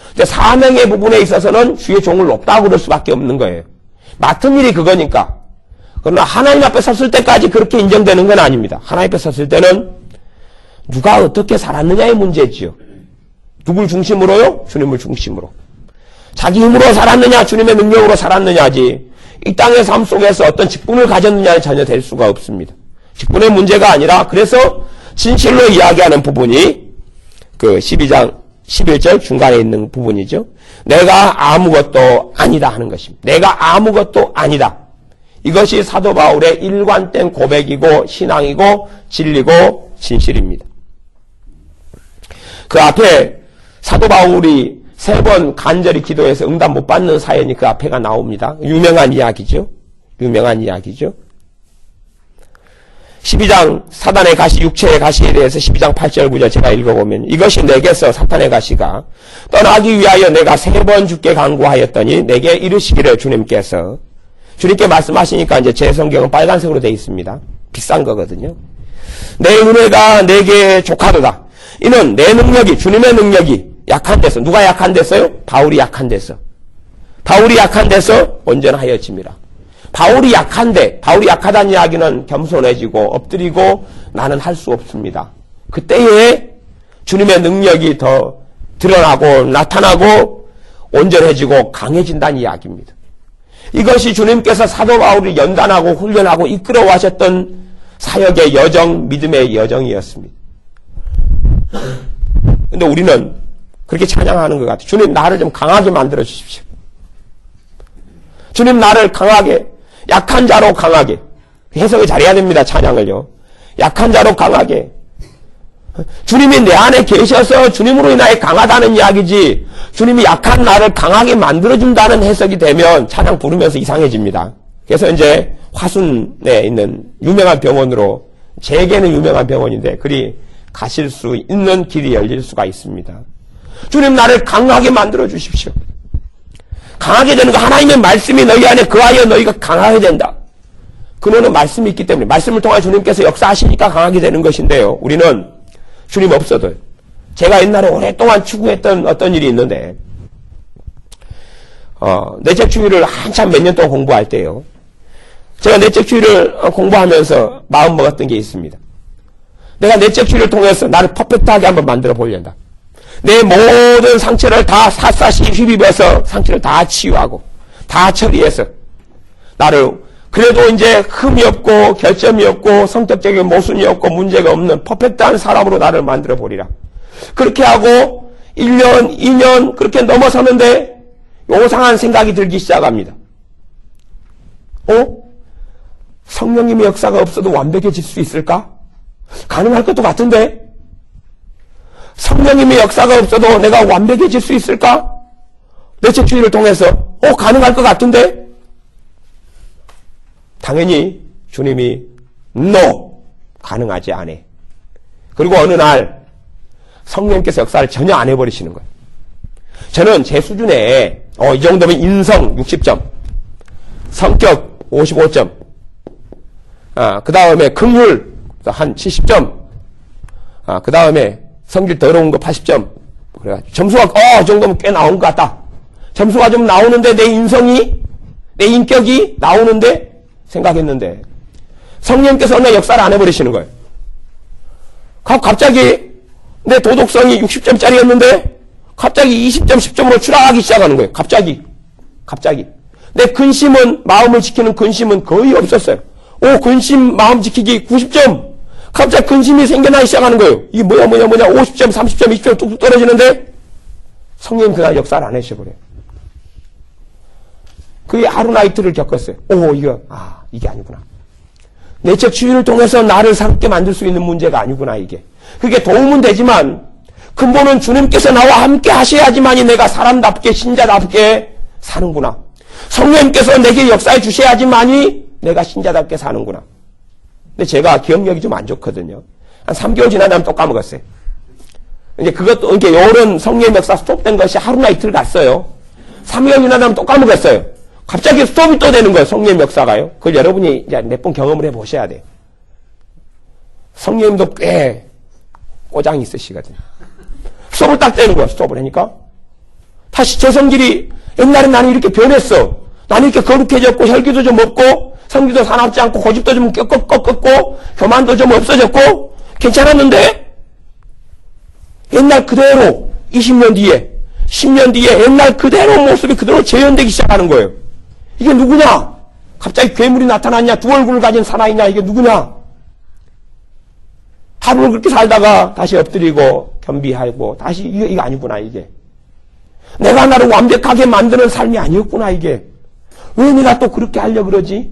근데 사명의 부분에 있어서는 주의 종을 높다고 그럴 수밖에 없는 거예요. 맡은 일이 그거니까. 그러나 하나님 앞에 섰을 때까지 그렇게 인정되는 건 아닙니다. 하나님 앞에 섰을 때는 누가 어떻게 살았느냐의 문제지요. 누굴 중심으로요? 주님을 중심으로. 자기 힘으로 살았느냐 주님의 능력으로 살았느냐지 이 땅의 삶 속에서 어떤 직분을 가졌느냐는 전혀 될 수가 없습니다. 직분의 문제가 아니라 그래서 진실로 이야기하는 부분이 그 12장 11절 중간에 있는 부분이죠. 내가 아무것도 아니다 하는 것입니다. 내가 아무것도 아니다. 이것이 사도 바울의 일관된 고백이고 신앙이고 진리고 진실입니다. 그 앞에 사도 바울이 3번 간절히 기도해서 응답 못 받는 사연이 그 앞에가 나옵니다. 유명한 이야기죠. 12장 사단의 가시, 육체의 가시에 대해서 12장 8절 9절 제가 읽어보면 이것이 내게서 사탄의 가시가 떠나기 위하여 내가 3번 주께 간구하였더니 내게 이르시기를 주님께 말씀하시니까 이제 제 성경은 빨간색으로 되어 있습니다. 비싼 거거든요. 내 은혜가 내게 족하도다. 이는 내 능력이 주님의 능력이 약한 데서 누가 약한 데서요? 바울이 약한 데서 온전하여집니다. 바울이 약하다는 이야기는 겸손해지고 엎드리고 나는 할 수 없습니다. 그때에 주님의 능력이 더 드러나고 나타나고 온전해지고 강해진다는 이야기입니다. 이것이 주님께서 사도 바울을 연단하고 훈련하고 이끌어 가셨던 사역의 여정, 믿음의 여정이었습니다. 근데 우리는 그렇게 찬양하는 것 같아요. 주님 나를 좀 강하게 만들어 주십시오. 주님 나를 강하게 약한 자로 강하게 해석을 잘해야 됩니다. 찬양을요. 약한 자로 강하게 주님이 내 안에 계셔서 주님으로 인하여 강하다는 이야기지 주님이 약한 나를 강하게 만들어준다는 해석이 되면 찬양 부르면서 이상해집니다. 그래서 이제 화순에 있는 유명한 병원으로 제게는 유명한 병원인데 그리 가실 수 있는 길이 열릴 수가 있습니다. 주님 나를 강하게 만들어 주십시오. 강하게 되는 거 하나님의 말씀이 너희 안에 거하여 너희가 강하게 된다. 근원은 말씀이 있기 때문에 말씀을 통해 주님께서 역사하시니까 강하게 되는 것인데요. 우리는 주님 없어도 제가 옛날에 오랫동안 추구했던 어떤 일이 있는데 내적주의를 한참 몇 년 동안 공부할 때요. 제가 내적주의를 공부하면서 마음 먹었던 게 있습니다. 내가 내적주의를 통해서 나를 퍼펙트하게 한번 만들어 보려다. 내 모든 상처를 다 샅샅이 휘비벼서 상처를 다 치유하고 다 처리해서 나를 그래도 이제 흠이 없고 결점이 없고 성격적인 모순이 없고 문제가 없는 퍼펙트한 사람으로 나를 만들어 보리라. 그렇게 하고 1년, 2년 그렇게 넘어서는데 요상한 생각이 들기 시작합니다. 성령님의 역사가 없어도 완벽해질 수 있을까? 가능할 것도 같은데 성령님의 역사가 없어도 내가 완벽해질 수 있을까? 내적주의를 통해서 가능할 것 같은데 당연히 주님이 No! 가능하지 않아. 그리고 어느 날 성령님께서 역사를 전혀 안 해버리시는 거예요. 저는 제 수준에 이 정도면 인성 60점, 성격 55점, 그 다음에 긍휼 한 70점, 그 다음에 성질 더러운 거 80점. 그래 점수가 이 정도면 꽤 나온 것 같다. 점수가 좀 나오는데 내 인성이, 내 인격이 나오는데 생각했는데 성령님께서 어느 날 역사를 안 해버리시는 거예요. 갑자기 내 도덕성이 60점짜리였는데 갑자기 20점, 10점으로 추락하기 시작하는 거예요. 갑자기. 내 근심은, 마음을 지키는 근심은 거의 없었어요. 근심, 마음 지키기 90점. 갑자기 근심이 생겨나기 시작하는 거예요. 이게 뭐냐. 50점, 30점, 20점 뚝뚝 떨어지는데 성령님 그날 역사를 안 해주셔버려요. 그게 하루 나이트를 겪었어요. 이게 아니구나. 내적 주의를 통해서 나를 새롭게 만들 수 있는 문제가 아니구나, 이게. 그게 도움은 되지만 근본은 주님께서 나와 함께 하셔야지만이 내가 사람답게 신자답게 사는구나. 성령님께서 내게 역사해 주셔야지만이 내가 신자답게 사는구나. 근데 제가 기억력이 좀 안 좋거든요. 한 3개월 지나면 또 까먹었어요. 이제 그것도 이렇게 요런 성령 역사 스톱된 것이 하루나 이틀 갔어요. 3개월 지나면 또 까먹었어요. 갑자기 스톱이 또 되는 거예요. 성령 역사가요. 그걸 여러분이 이제 몇 번 경험을 해보셔야 돼요. 성령님도 꽤 꼬장이 있으시거든요. 스톱을 딱 떼는 거야. 스톱을 하니까 다시 저 성질이 옛날에 나는 이렇게 변했어. 나는 이렇게 거룩해졌고 혈기도 좀 없고 성기도 사납지 않고 고집도 좀 꺾고 교만도 좀 없어졌고 괜찮았는데 옛날 그대로 20년 뒤에 10년 뒤에 옛날 그대로 모습이 그대로 재현되기 시작하는 거예요. 이게 누구냐? 갑자기 괴물이 나타났냐? 두 얼굴을 가진 사나이냐? 이게 누구냐? 하루를 그렇게 살다가 다시 엎드리고 겸비하고 다시 이거 아니구나 이게. 내가 나를 완벽하게 만드는 삶이 아니었구나 이게. 왜 내가 또 그렇게 하려고 그러지?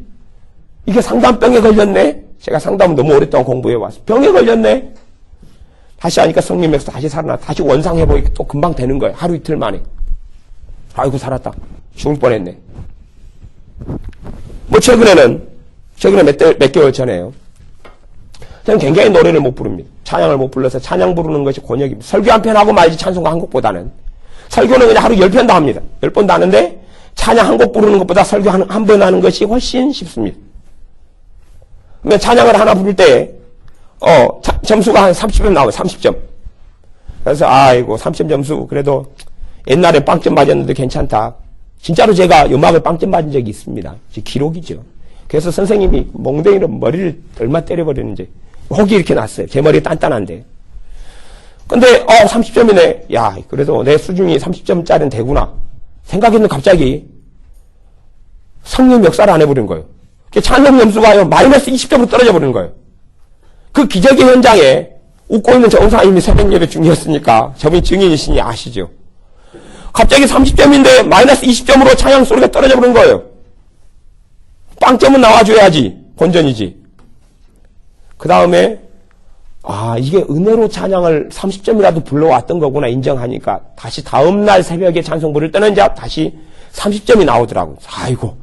이게 상담병에 걸렸네? 제가 상담을 너무 오랫동안 공부해왔어. 병에 걸렸네? 다시 하니까 성령님께서 다시 살아나. 다시 원상회복이 또 금방 되는 거예요. 하루 이틀 만에. 아이고 살았다. 죽을 뻔했네. 최근에 몇 개월 전에요. 저는 굉장히 노래를 못 부릅니다. 찬양을 못 불러서 찬양 부르는 것이 곤욕입니다. 설교 한 편 하고 말지 찬송가 한 곡보다는. 설교는 그냥 하루 10편도 합니다. 10번도 하는데 찬양 한 곡 부르는 것보다 설교 한 번 하는 것이 훨씬 쉽습니다. 근데 찬양을 하나 부를 때 점수가 한 30점 나와요. 30점. 그래서 아이고 30점 점수 그래도 옛날에 빵점 맞았는데 괜찮다. 진짜로 제가 음악을 빵점 맞은 적이 있습니다. 기록이죠. 그래서 선생님이 몽댕이로 머리를 얼마 때려버리는지 혹이 이렇게 났어요. 제 머리 단단한데. 근데 30점이네. 야 그래도 내 수준이 30점짜리는 되구나. 생각했는데 갑자기 성령 역사를 안 해버린 거예요. 찬양 점수가요 마이너스 20점으로 떨어져 버리는 거예요. 그 기적의 현장에 웃고 있는 정사님이 새벽 예배 중이었으니까 저분이 증인이시니 아시죠. 갑자기 30점인데 마이너스 20점으로 찬양 소리가 떨어져 버린 거예요. 빵점은 나와줘야지 본전이지. 그 다음에 이게 은혜로 찬양을 30점이라도 불러왔던 거구나 인정하니까 다시 다음날 새벽에 찬송 부를 때는 이제 다시 30점이 나오더라고요. 아이고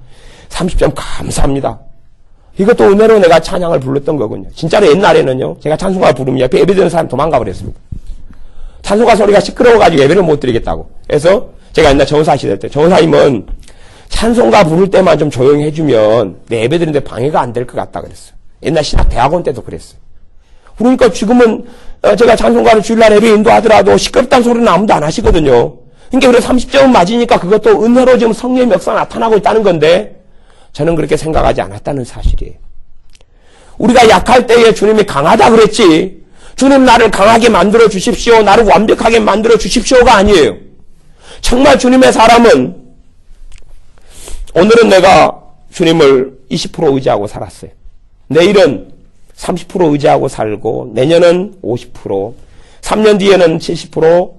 30점 감사합니다. 이것도 은혜로 내가 찬양을 불렀던 거군요. 진짜로 옛날에는요 제가 찬송가 부르면 옆에 예배드리는 사람 도망가 버렸습니다. 찬송가 소리가 시끄러워가지고 예배를 못 드리겠다고. 그래서 제가 옛날 정사 시대 때 정사님은 찬송가 부를 때만 좀 조용히 해주면 내 예배 드리는데 방해가 안 될 것 같다 그랬어요. 옛날 신학대학원 때도 그랬어요. 그러니까 지금은 제가 찬송가를 주일날 예배 인도하더라도 시끄럽다는 소리는 아무도 안 하시거든요. 그러니까 우리가 30점은 맞으니까 그것도 은혜로 지금 성령의 역사가 나타나고 있다는 건데 저는 그렇게 생각하지 않았다는 사실이에요. 우리가 약할 때에 주님이 강하다 그랬지 주님 나를 강하게 만들어 주십시오. 나를 완벽하게 만들어 주십시오가 아니에요. 정말 주님의 사람은 오늘은 내가 주님을 20% 의지하고 살았어요. 내일은 30% 의지하고 살고 내년은 50%, 3년 뒤에는 70%,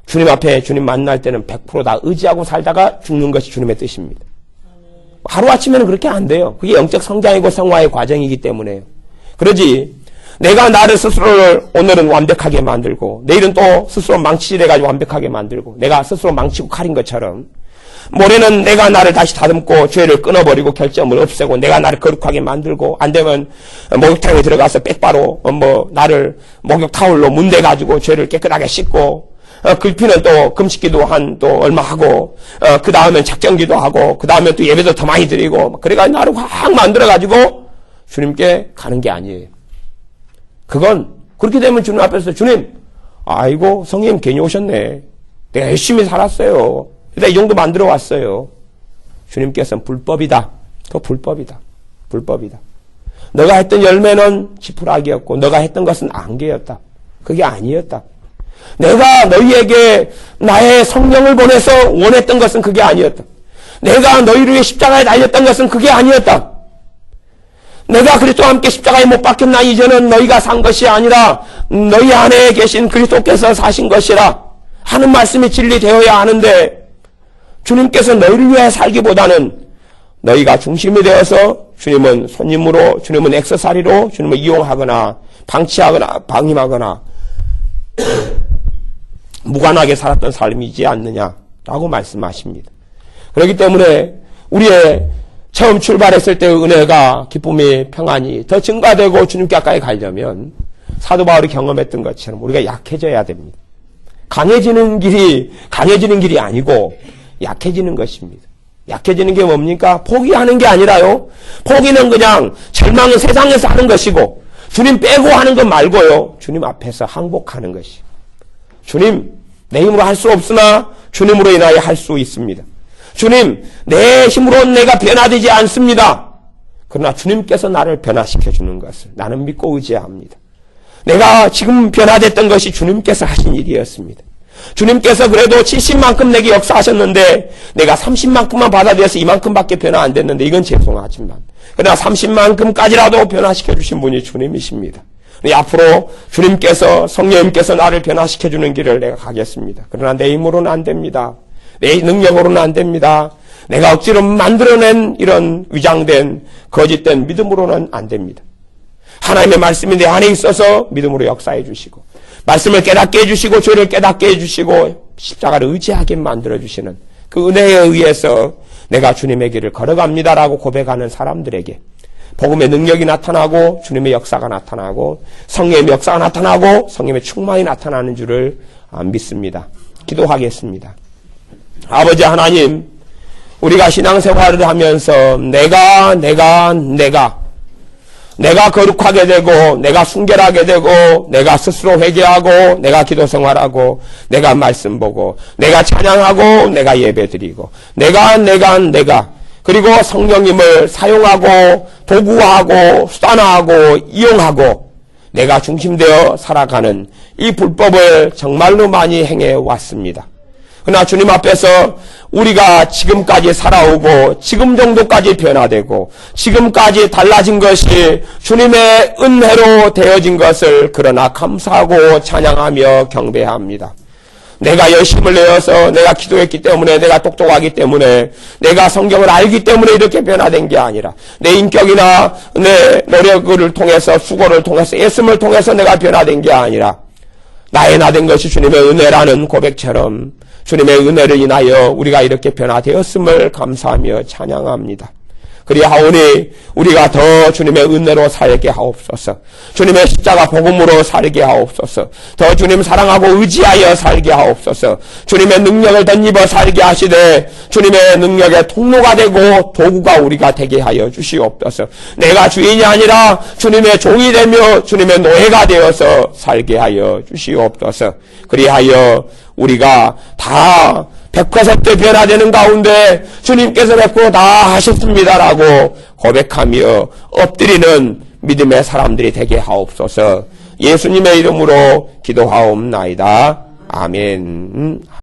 주님 앞에 주님 만날 때는 100% 다 의지하고 살다가 죽는 것이 주님의 뜻입니다. 하루아침에는 그렇게 안 돼요. 그게 영적 성장이고 성화의 과정이기 때문에요. 그러지 내가 나를 스스로를 오늘은 완벽하게 만들고 내일은 또 스스로 망치질해가지고 완벽하게 만들고 내가 스스로 망치고 칼인 것처럼 모레는 내가 나를 다시 다듬고 죄를 끊어버리고 결점을 없애고 내가 나를 거룩하게 만들고 안 되면 목욕탕에 들어가서 백바로 나를 목욕 타올로 문대가지고 죄를 깨끗하게 씻고 글피는 또 금식기도 또 얼마 하고 그 다음엔 작정기도 하고 그 다음엔 또 예배도 더 많이 드리고 그래가지고 나를 확 만들어가지고 주님께 가는 게 아니에요. 그건 그렇게 되면 주님 앞에서 주님 아이고 성님 괜히 오셨네. 내가 열심히 살았어요. 일단 이 정도 만들어 왔어요. 주님께서는 불법이다. 그거 불법이다. 불법이다. 너가 했던 열매는 지푸라기였고 너가 했던 것은 안개였다. 그게 아니었다. 내가 너희에게 나의 성령을 보내서 원했던 것은 그게 아니었다. 내가 너희를 위해 십자가에 달렸던 것은 그게 아니었다. 내가 그리스도와 함께 십자가에 못 박혔나 이제는 너희가 산 것이 아니라 너희 안에 계신 그리스도께서 사신 것이라 하는 말씀이 진리되어야 하는데 주님께서 너희를 위해 살기보다는 너희가 중심이 되어서 주님은 손님으로 주님은 액세서리로 주님을 이용하거나 방치하거나 방임하거나 무관하게 살았던 삶이지 않느냐라고 말씀하십니다. 그렇기 때문에 우리의 처음 출발했을 때의 은혜가 기쁨이 평안이 더 증가되고 주님께 가까이 가려면 사도 바울이 경험했던 것처럼 우리가 약해져야 됩니다. 강해지는 길이 아니고 약해지는 것입니다. 약해지는 게 뭡니까? 포기하는 게 아니라요. 포기는 그냥 절망은 세상에서 하는 것이고 주님 빼고 하는 것 말고요. 주님 앞에서 항복하는 것이. 주님 내 힘으로 할 수 없으나 주님으로 인하여 할 수 있습니다. 주님 내 힘으로는 내가 변화되지 않습니다. 그러나 주님께서 나를 변화시켜 주는 것을 나는 믿고 의지합니다. 내가 지금 변화됐던 것이 주님께서 하신 일이었습니다. 주님께서 그래도 70만큼 내게 역사하셨는데 내가 30만큼만 받아들여서 이만큼밖에 변화 안 됐는데 이건 죄송하지만 그러나 30만큼까지라도 변화시켜 주신 분이 주님이십니다. 앞으로 주님께서 성령님께서 나를 변화시켜 주는 길을 내가 가겠습니다. 그러나 내 힘으로는 안 됩니다. 내 능력으로는 안 됩니다. 내가 억지로 만들어낸 이런 위장된 거짓된 믿음으로는 안 됩니다. 하나님의 말씀이 내 안에 있어서 믿음으로 역사해 주시고 말씀을 깨닫게 해주시고 죄를 깨닫게 해주시고 십자가를 의지하게 만들어주시는 그 은혜에 의해서 내가 주님의 길을 걸어갑니다라고 고백하는 사람들에게 복음의 능력이 나타나고 주님의 역사가 나타나고 성령의 역사가 나타나고 성령의 충만이 나타나는 줄을 믿습니다. 기도하겠습니다. 아버지 하나님, 우리가 신앙생활을 하면서 내가 거룩하게 되고 내가 순결하게 되고 내가 스스로 회개하고 내가 기도생활하고 내가 말씀 보고 내가 찬양하고 내가 예배드리고 내가 그리고 성령님을 사용하고 도구화하고 수단화하고 이용하고 내가 중심되어 살아가는 이 불법을 정말로 많이 행해왔습니다. 그러나 주님 앞에서 우리가 지금까지 살아오고 지금 정도까지 변화되고 지금까지 달라진 것이 주님의 은혜로 되어진 것을 그러나 감사하고 찬양하며 경배합니다. 내가 열심을 내어서 내가 기도했기 때문에 내가 똑똑하기 때문에 내가 성경을 알기 때문에 이렇게 변화된 게 아니라 내 인격이나 내 노력을 통해서 수고를 통해서 애씀을 통해서 내가 변화된 게 아니라 나의 나된 것이 주님의 은혜라는 고백처럼 주님의 은혜를 인하여 우리가 이렇게 변화되었음을 감사하며 찬양합니다. 그리하오니 우리가 더 주님의 은혜로 살게 하옵소서. 주님의 십자가 복음으로 살게 하옵소서. 더 주님 사랑하고 의지하여 살게 하옵소서. 주님의 능력을 덧입어 살게 하시되 주님의 능력의 통로가 되고 도구가 우리가 되게 하여 주시옵소서. 내가 주인이 아니라 주님의 종이 되며 주님의 노예가 되어서 살게 하여 주시옵소서. 그리하여 우리가 다 100% 변화되는 가운데 주님께서 100% 다 하셨습니다라고 고백하며 엎드리는 믿음의 사람들이 되게 하옵소서. 예수님의 이름으로 기도하옵나이다. 아멘.